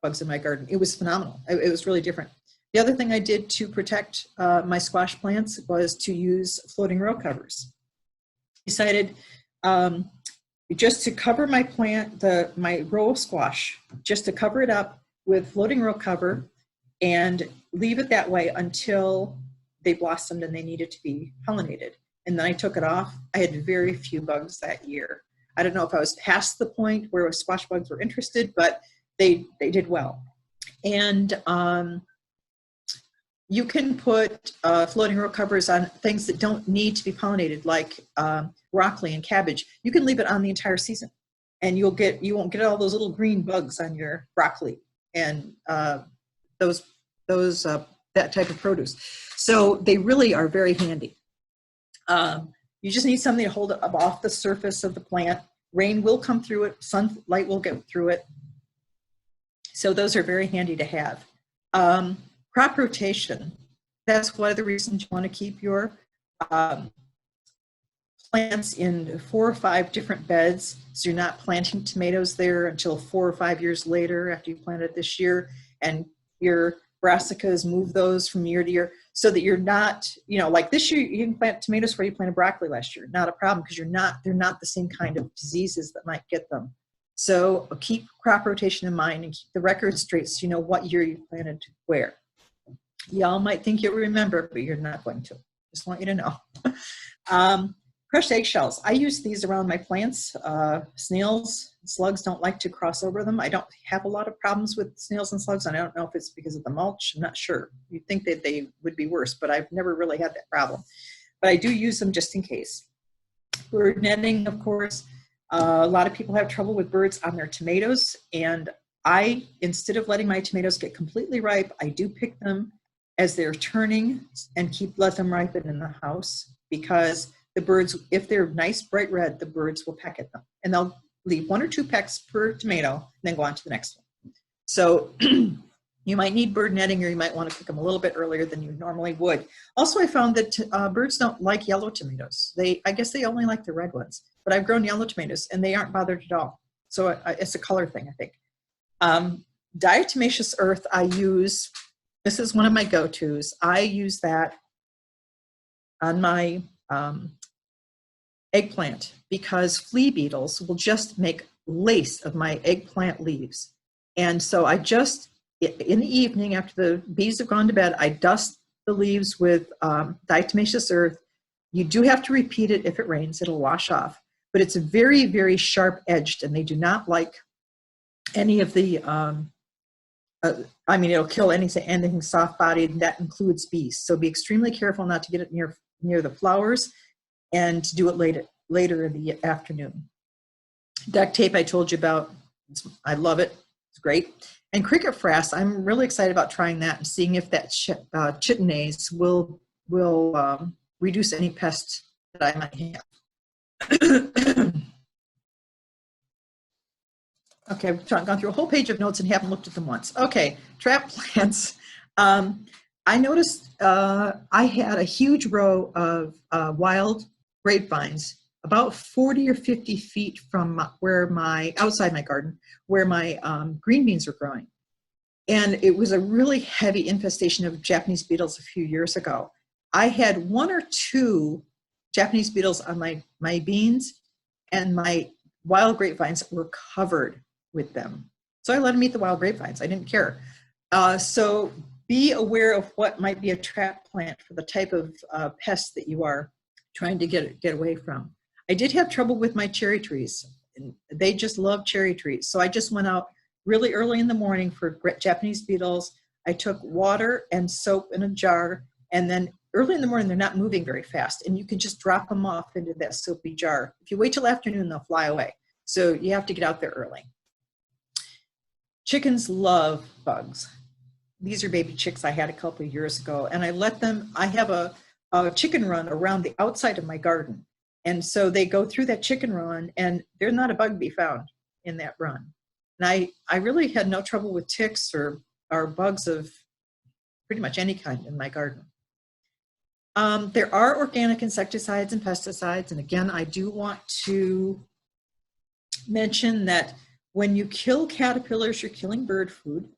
bugs in my garden. It was phenomenal. It was really different. The other thing I did to protect my squash plants was to use floating row covers. Decided just to cover my plant, my row of squash, just to cover it up with floating row cover and leave it that way until they blossomed and they needed to be pollinated. And then I took it off. I had very few bugs that year. I don't know if I was past the point where squash bugs were interested, but they did well. And you can put floating row covers on things that don't need to be pollinated, like broccoli and cabbage. You can leave it on the entire season, and you won't get all those little green bugs on your broccoli and that type of produce. So they really are very handy. You just need something to hold it up off the surface of the plant. Rain will come through it. Sunlight will get through it. So those are very handy to have. Crop rotation. That's one of the reasons you want to keep your plants in 4 or 5 different beds, so you're not planting tomatoes there until 4 or 5 years later after you planted this year, and your brassicas move those from year to year, so that you're not, like this year you can plant tomatoes where you planted broccoli last year. Not a problem, because they're not the same kind of diseases that might get them. So keep crop rotation in mind and keep the record straight so you know what year you planted where. Y'all might think you'll remember, but you're not going to. Just want you to know. Crushed eggshells. I use these around my plants. Snails, slugs don't like to cross over them. I don't have a lot of problems with snails and slugs, and I don't know if it's because of the mulch. I'm not sure. You'd think that they would be worse, but I've never really had that problem. But I do use them just in case. Bird netting, of course. A lot of people have trouble with birds on their tomatoes, and instead of letting my tomatoes get completely ripe, I do pick them as they're turning and let them ripen in the house, because the birds, if they're nice bright red, the birds will peck at them, and they'll leave 1 or 2 pecks per tomato and then go on to the next one. So you might need bird netting, or you might want to pick them a little bit earlier than you normally would. Also, I found that birds don't like yellow tomatoes. I guess they only like the red ones, but I've grown yellow tomatoes and they aren't bothered at all. So it's a color thing, I think. Diatomaceous earth I use. This is one of my go-tos. I use that on my eggplant because flea beetles will just make lace of my eggplant leaves. And so in the evening after the bees have gone to bed, I dust the leaves with diatomaceous earth. You do have to repeat it if it rains, it'll wash off. But it's very, very sharp edged, and they do not like any of the it'll kill anything soft-bodied, and that includes bees. So be extremely careful not to get it near the flowers, and to do it late later in the afternoon. Duct tape I told you about, I love it, it's great. And cricket frass, I'm really excited about trying that and seeing if that chitinase will reduce any pests that I might have. Okay, I've gone through a whole page of notes and haven't looked at them once. Okay, trap plants. I noticed I had a huge row of wild grapevines, about 40 or 50 feet from outside my garden, where my green beans were growing. And it was a really heavy infestation of Japanese beetles a few years ago. I had 1 or 2 Japanese beetles on my beans, and my wild grapevines were covered with them. So I let them eat the wild grapevines. I didn't care. So be aware of what might be a trap plant for the type of pest that you are trying to get away from. I did have trouble with my cherry trees. They just love cherry trees. So I just went out really early in the morning for Japanese beetles. I took water and soap in a jar, and then early in the morning, they're not moving very fast, and you can just drop them off into that soapy jar. If you wait till afternoon, they'll fly away. So you have to get out there early. Chickens love bugs. These are baby chicks I had a couple of years ago, and I have a chicken run around the outside of my garden. And so they go through that chicken run, and there's not a bug to be found in that run. And I really had no trouble with ticks or bugs of pretty much any kind in my garden. There are organic insecticides and pesticides. And again, I do want to mention that when you kill caterpillars, you're killing bird food.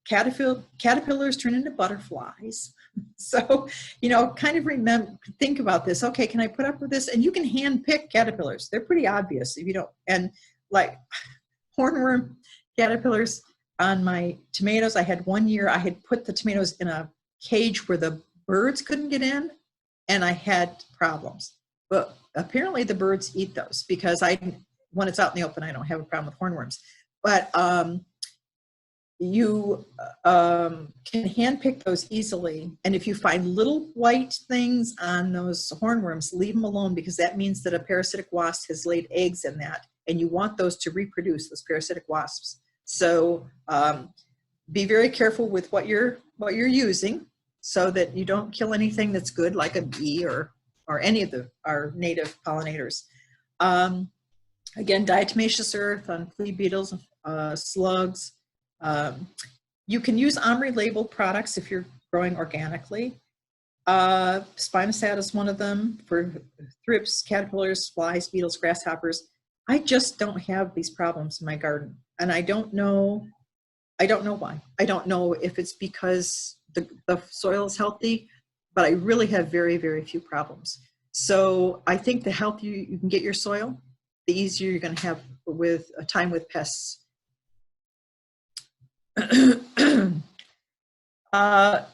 Caterpillars turn into butterflies. So, kind of think about this. Okay, can I put up with this? And you can hand pick caterpillars. They're pretty obvious if you don't. And like hornworm caterpillars on my tomatoes, I had one year, I had put the tomatoes in a cage where the birds couldn't get in, and I had problems. But apparently the birds eat those, because when it's out in the open, I don't have a problem with hornworms. But you can hand pick those easily. And if you find little white things on those hornworms, leave them alone, because that means that a parasitic wasp has laid eggs in that, and you want those to reproduce, those parasitic wasps. So be very careful with what you're using, so that you don't kill anything that's good, like a bee or any of our native pollinators. Again, diatomaceous earth on flea beetles, slugs. You can use OMRI labeled products if you're growing organically. Spinosad is one of them for thrips, caterpillars, flies, beetles, grasshoppers. I just don't have these problems in my garden, and I don't know why. I don't know if it's because the soil is healthy, but I really have very, very few problems. So I think the healthier you can get your soil, the easier you're going to have with a time with pests.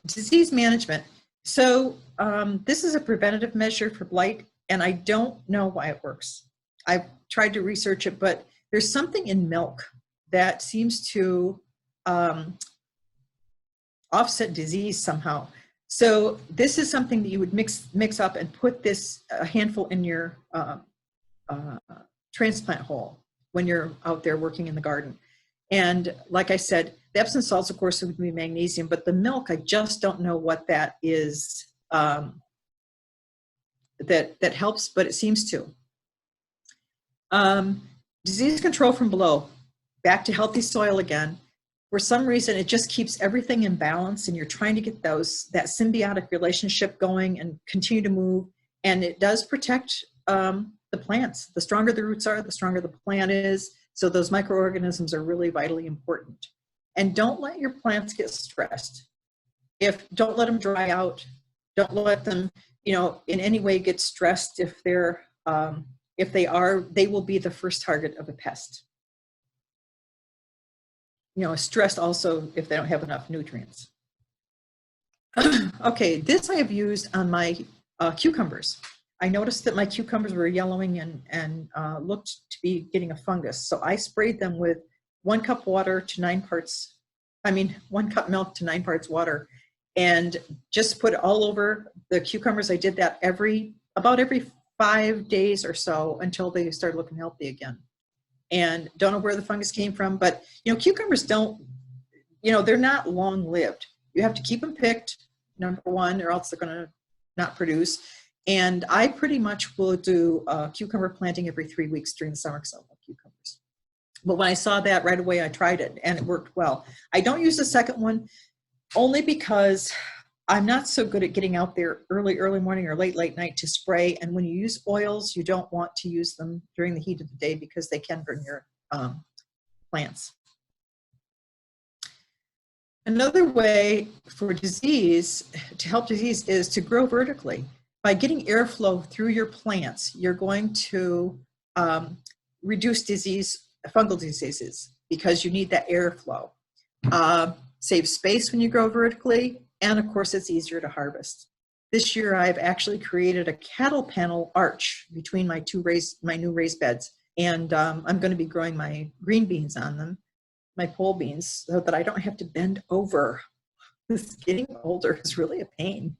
Disease management. So this is a preventative measure for blight, and I don't know why it works. I've tried to research it, but there's something in milk that seems to offset disease somehow. So this is something that you would mix up and put this a handful in your transplant hole when you're out there working in the garden. And like I said, the Epsom salts, of course, would be magnesium, but the milk, I just don't know what that is that helps, but it seems to. Disease control from below, back to healthy soil again. For some reason, it just keeps everything in balance, and you're trying to get that symbiotic relationship going and continue to move. And it does protect the plants. The stronger the roots are, the stronger the plant is. So those microorganisms are really vitally important. And don't let your plants get stressed. Don't let them dry out. Don't let them, in any way get stressed. If they are, they will be the first target of a pest. Stressed also if they don't have enough nutrients. Okay, this I have used on my cucumbers. I noticed that my cucumbers were yellowing and looked to be getting a fungus. So I sprayed them with 1 cup water to 9 parts, 1 cup milk to 9 parts water, and just put it all over the cucumbers. I did that about every 5 days or so until they start looking healthy again. And don't know where the fungus came from, but cucumbers don't, they're not long lived. You have to keep them picked, number one, or else they're going to not produce. And I pretty much will do cucumber planting every 3 weeks during the summer because I love cucumbers. But when I saw that right away, I tried it and it worked well. I don't use the second one only because I'm not so good at getting out there early morning or late night to spray. And when you use oils, you don't want to use them during the heat of the day because they can burn your plants. Another way for disease, to help disease, is to grow vertically. By getting airflow through your plants, you're going to reduce fungal diseases, because you need that airflow. Save space when you grow vertically, and of course it's easier to harvest. This year I've actually created a cattle panel arch between my new raised beds, and I'm going to be growing my green beans on them, my pole beans, so that I don't have to bend over. This getting older is really a pain.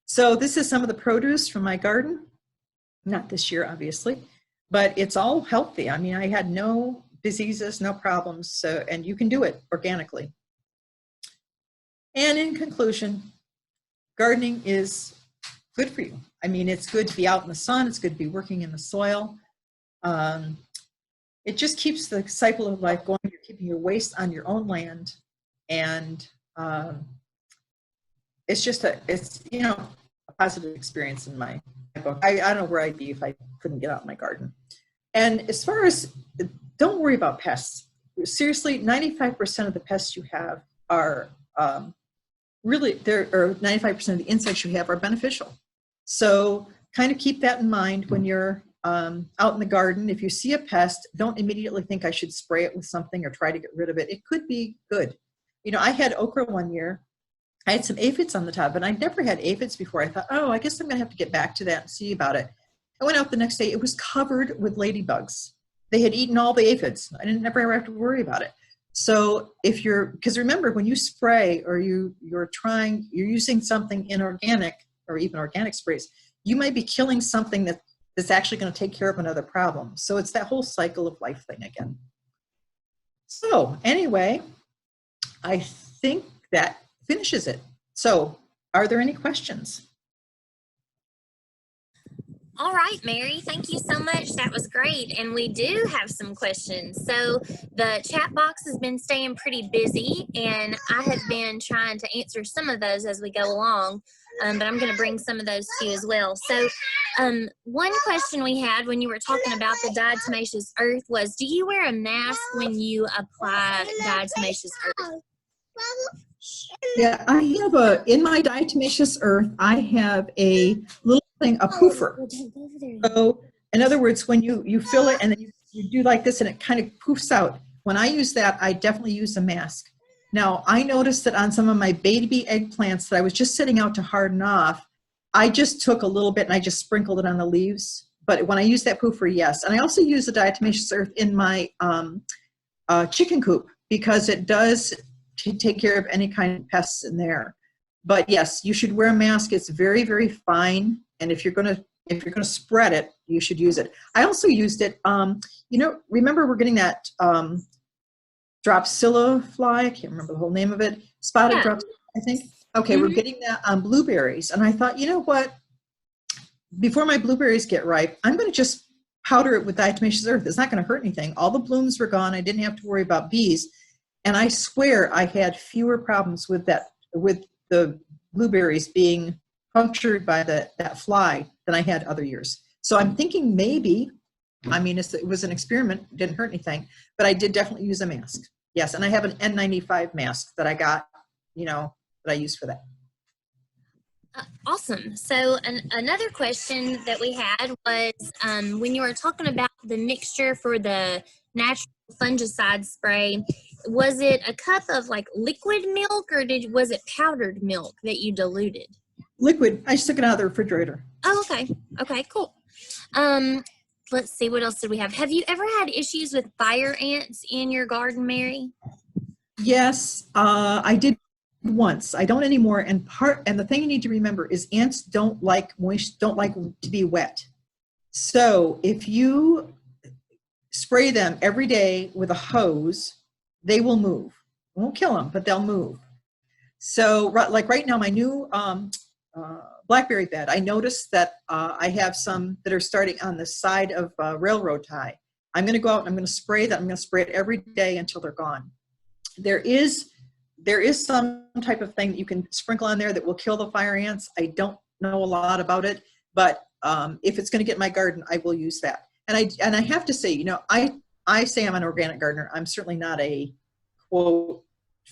So this is some of the produce from my garden. Not this year, obviously, but it's all healthy. I mean, I had no diseases, no problems. So, and you can do it organically. And in conclusion, gardening is good for you. I mean, it's good to be out in the sun. It's good to be working in the soil. It just keeps the cycle of life going. You're keeping your waste on your own land. And it's just a positive experience in my book. I don't know where I'd be if I couldn't get out in my garden. And as far as, don't worry about pests. Seriously, 95% of the pests you have are really, or 95% of the insects you have are beneficial. So kind of keep that in mind when you're out in the garden. If you see a pest, don't immediately think I should spray it with something or try to get rid of it. It could be good. I had okra one year. I had some aphids on the top, and I'd never had aphids before. I thought, oh, I guess I'm going to have to get back to that and see about it. I went out the next day. It was covered with ladybugs. They had eaten all the aphids. I didn't never ever have to worry about it. So because remember, when you spray or you're using something inorganic or even organic sprays, you might be killing something that's actually going to take care of another problem. So it's that whole cycle of life thing again. So anyway, I think that finishes it. So are there any questions? All right, Mary, thank you so much. That was great. And we do have some questions. So the chat box has been staying pretty busy, and I have been trying to answer some of those as we go along, but I'm going to bring some of those to you as well. So one question we had when you were talking about the diatomaceous earth was, do you wear a mask when you apply diatomaceous earth? Yeah, I have in my diatomaceous earth, I have a little thing, a poofer. So in other words, when you fill it and then you do like this and it kind of poofs out. When I use that, I definitely use a mask. Now, I noticed that on some of my baby eggplants that I was just setting out to harden off, I just took a little bit and I just sprinkled it on the leaves. But when I use that poofer, yes. And I also use the diatomaceous earth in my chicken coop, because it does take care of any kind of pests in there. But yes, you should wear a mask. It's very, very fine. And if you're gonna spread it, you should use it. I also used it. Remember we're getting that Dropsilla fly. I can't remember the whole name of it. Spotted Dropsilla, I think. Okay, we're getting that on blueberries, and I thought, you know what? Before my blueberries get ripe, I'm going to just powder it with diatomaceous earth. It's not going to hurt anything. All the blooms were gone. I didn't have to worry about bees. And I swear I had fewer problems with the blueberries being punctured by that fly than I had other years. So I'm thinking maybe, it was an experiment, didn't hurt anything, but I did definitely use a mask. Yes, and I have an N95 mask that I got, that I use for that. Awesome. So another question that we had was when you were talking about the mixture for the natural fungicide spray, was it a cup of like liquid milk, or was it powdered milk that you diluted? Liquid. I just took it out of the refrigerator. Oh, okay. Okay, cool. Let's see, what else did we have? Have you ever had issues with fire ants in your garden, Mary? Yes, I did once. I don't anymore. And the thing you need to remember is ants don't like moist, don't like to be wet. So if you spray them every day with a hose, they will move. It won't kill them, but they'll move. So like right now, my new blackberry bed, I noticed that I have some that are starting on the side of railroad tie. I'm going to go out and I'm going to spray that. I'm going to spray it every day until they're gone. There is some type of thing that you can sprinkle on there that will kill the fire ants. I don't know a lot about it, but if it's going to get in my garden, I will use that. And I have to say, you know, I say I'm an organic gardener. I'm certainly not a quote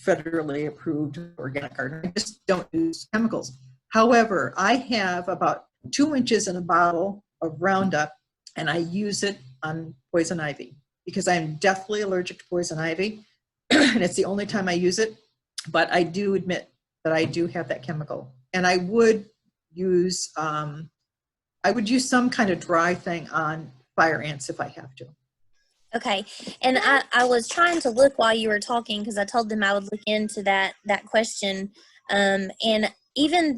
federally approved organic gardener. I just don't use chemicals. However, I have about 2 inches in a bottle of Roundup, and I use it on poison ivy because I'm deathly allergic to poison ivy, and it's the only time I use it. But I do admit that I do have that chemical, and I would use some kind of dry thing on fire ants if I have to. Okay. And I was trying to look while you were talking because I told them I would look into that question. And even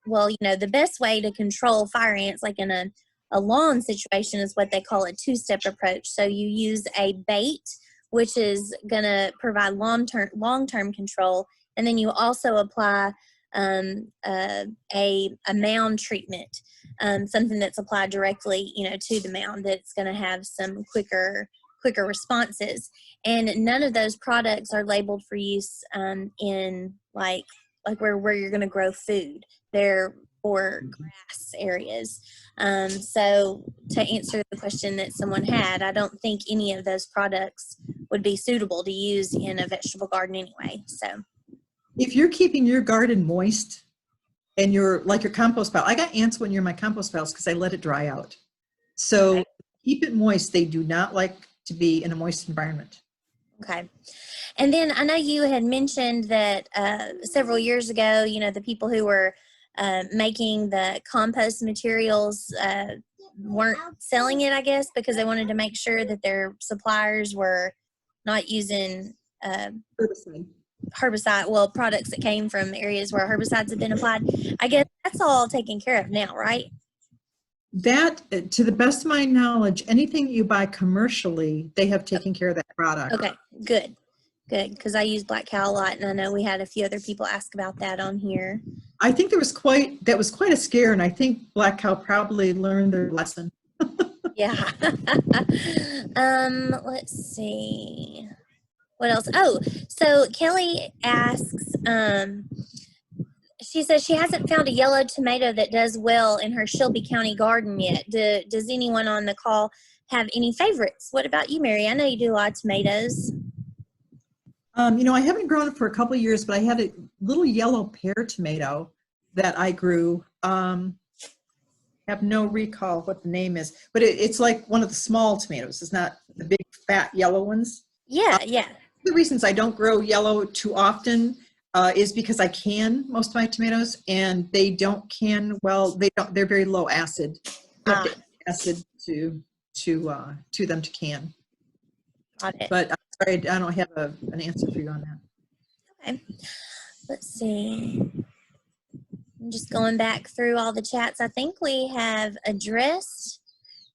well, you know, the best way to control fire ants, like in a lawn situation, is what they call a two-step approach. So you use a bait, which is going to provide long-term control. And then you also apply a mound treatment. Something that's applied directly, you know, to the mound that's going to have some quicker responses. And none of those products are labeled for use in like where you're going to grow food. They're for grass areas. So to answer the question that someone had, I don't think any of those products would be suitable to use in a vegetable garden anyway. So if you're keeping your garden moist, and your compost pile. I got ants when you're in my compost piles because I let it dry out. So okay. Keep it moist. They do not like to be in a moist environment. Okay. And then I know you had mentioned that several years ago, you know, the people who were making the compost materials weren't selling it, I guess, because they wanted to make sure that their suppliers were not using products that came from areas where herbicides have been applied. I guess that's all taken care of now, right? That, to the best of my knowledge, anything you buy commercially, they have taken care of that product. Okay, good, because I use Black Cow a lot, and I know we had a few other people ask about that on here. I think that was quite a scare, and I think Black Cow probably learned their lesson. Yeah. Let's see. What else? Oh, so Kelly asks, she says she hasn't found a yellow tomato that does well in her Shelby County garden yet. Does anyone on the call have any favorites? What about you, Mary? I know you do a lot of tomatoes. You know, I haven't grown it for a couple of years, but I had a little yellow pear tomato that I grew. Have no recall what the name is, but it's like one of the small tomatoes. It's not the big fat yellow ones. Yeah. The reasons I don't grow yellow too often is because I can most of my tomatoes, and they don't can well. They're very low acid. Acid to them to can. Got it. But I'm sorry, I don't have an answer for you on that. Okay. Let's see. I'm just going back through all the chats. I think we have addressed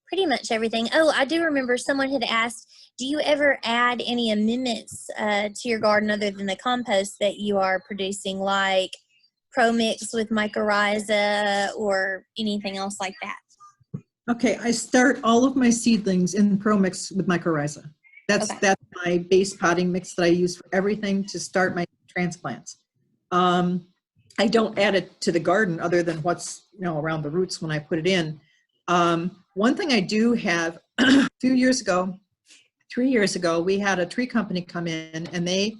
pretty much everything. Oh, I do remember someone had asked, do you ever add any amendments to your garden other than the compost that you are producing, like Pro Mix with mycorrhiza or anything else like that? Okay, I start all of my seedlings in Pro Mix with mycorrhiza. That's my base potting mix that I use for everything to start my transplants. I don't add it to the garden other than what's around the roots when I put it in. One thing I do have, a few years ago, 3 years ago, we had a tree company come in, and they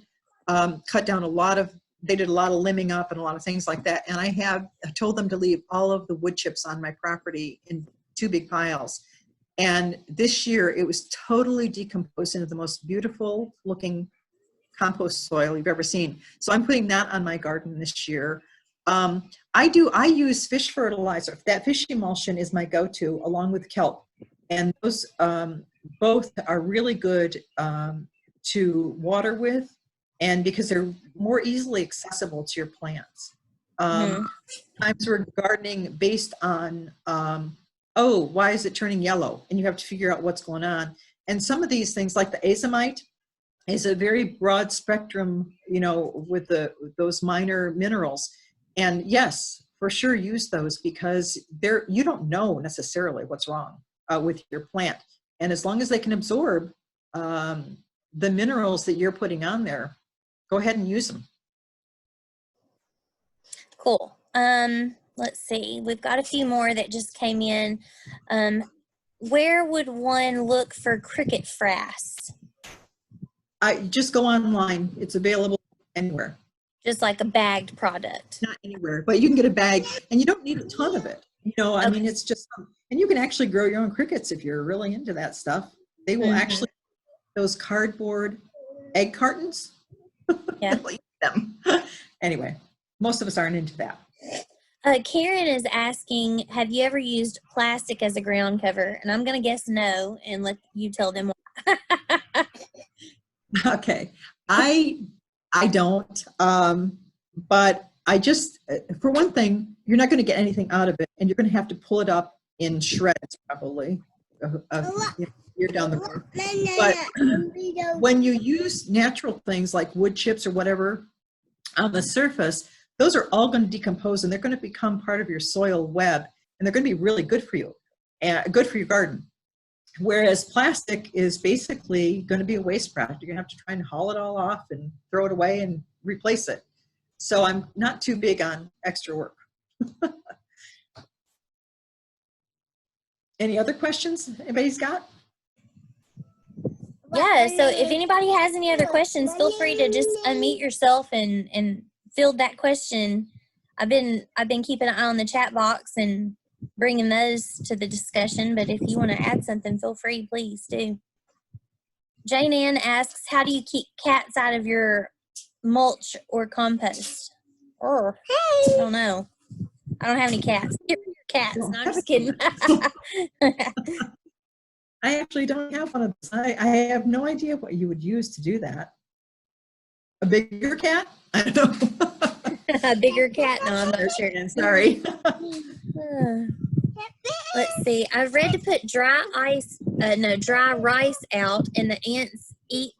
cut down they did a lot of limbing up and a lot of things like that. And I told them to leave all of the wood chips on my property in 2 big piles. And this year it was totally decomposed into the most beautiful looking compost soil you've ever seen. So I'm putting that on my garden this year. I use fish fertilizer. That fish emulsion is my go-to, along with kelp. And those both are really good to water with and because they're more easily accessible to your plants. Sometimes we're gardening based on, oh, why is it turning yellow? And you have to figure out what's going on. And some of these things, like the azomite, is a very broad spectrum, you know, with those minor minerals. And yes, for sure, use those, because you don't know necessarily what's wrong with your plant. And as long as they can absorb the minerals that you're putting on there, go ahead and use them. Cool. Let's see. We've got a few more that just came in. Where would one look for cricket frass? I just go online. It's available anywhere. Just like a bagged product. Not anywhere, but you can get a bag, and you don't need a ton of it. You know, I mean, it's just, and you can actually grow your own crickets if you're really into that stuff. They will actually, those cardboard egg cartons, yeah. they'll eat them. Anyway, most of us aren't into that. Karen is asking, have you ever used plastic as a ground cover? And I'm going to guess no, and let you tell them why. Okay, I don't, but I just, for one thing, you're not going to get anything out of it, and you're going to have to pull it up in shreds probably. You're down the road. But when you use natural things like wood chips or whatever on the surface, those are all going to decompose, and they're going to become part of your soil web, and they're going to be really good for you and good for your garden. Whereas plastic is basically going to be a waste product. You're going to have to try and haul it all off and throw it away and replace it. So I'm not too big on extra work. Any other questions anybody's got? Yeah, so if anybody has any other questions, feel free to just unmute yourself and field that question. I've been keeping an eye on the chat box and bringing those to the discussion, but if you want to add something, feel free, please do. Jane Ann asks, how do you keep cats out of your mulch or compost? I don't know. I don't have any cats. Get rid of your cats. No, I'm just kidding. I actually don't have one of those. I have no idea what you would use to do that. A bigger cat? I don't know. A bigger cat? No, I'm not sure. Sorry. Let's see. I've read to put dry rice out, and the ants eat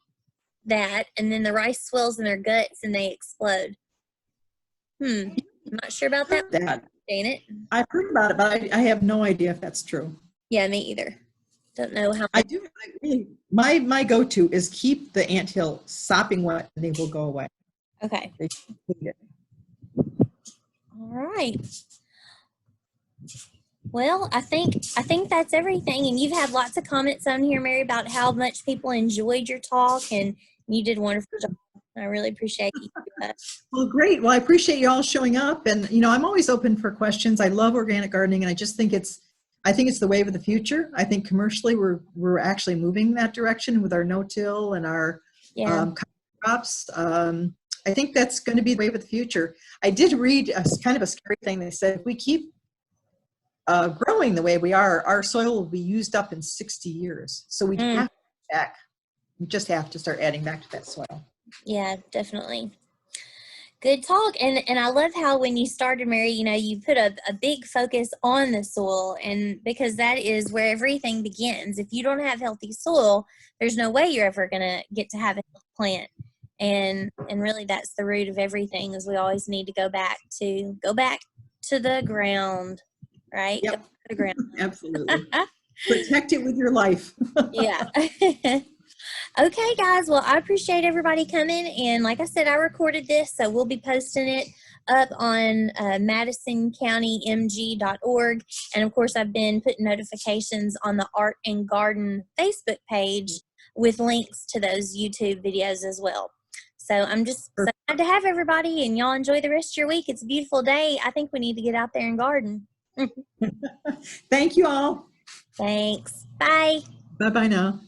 that, and then the rice swells in their guts and they explode. I'm not sure about that. Janet? I've heard about it, but I have no idea if that's true. Yeah, me either. Don't know how. I do. My go-to is keep the anthill sopping wet, and they will go away. Okay. All right. Well, I think that's everything. And you've had lots of comments on here, Mary, about how much people enjoyed your talk, and you did a wonderful job. I really appreciate you. Well, great. Well, I appreciate you all showing up, and you know, I'm always open for questions. I love organic gardening, and I just think it's the wave of the future. I think commercially we're actually moving that direction with our no-till and our crops. I think that's going to be the wave of the future. I did read kind of a scary thing. They said if we keep growing the way we are, our soil will be used up in 60 years. So we have to back. We just have to start adding back to that soil. Yeah, definitely. Good talk. And I love how when you started, Mary, you know, you put a big focus on the soil, and because that is where everything begins. If you don't have healthy soil, there's no way you're ever going to get to have a healthy plant. And really that's the root of everything, is we always need to go back to the ground, right? Yep. Go to the ground. Absolutely. Protect it with your life. Yeah. Okay, guys. Well, I appreciate everybody coming. And like I said, I recorded this, so we'll be posting it up on MadisonCountyMG.org. And of course, I've been putting notifications on the Art and Garden Facebook page with links to those YouTube videos as well. So I'm just so glad to have everybody, and y'all enjoy the rest of your week. It's a beautiful day. I think we need to get out there and garden. Thank you all. Thanks. Bye. Bye-bye now.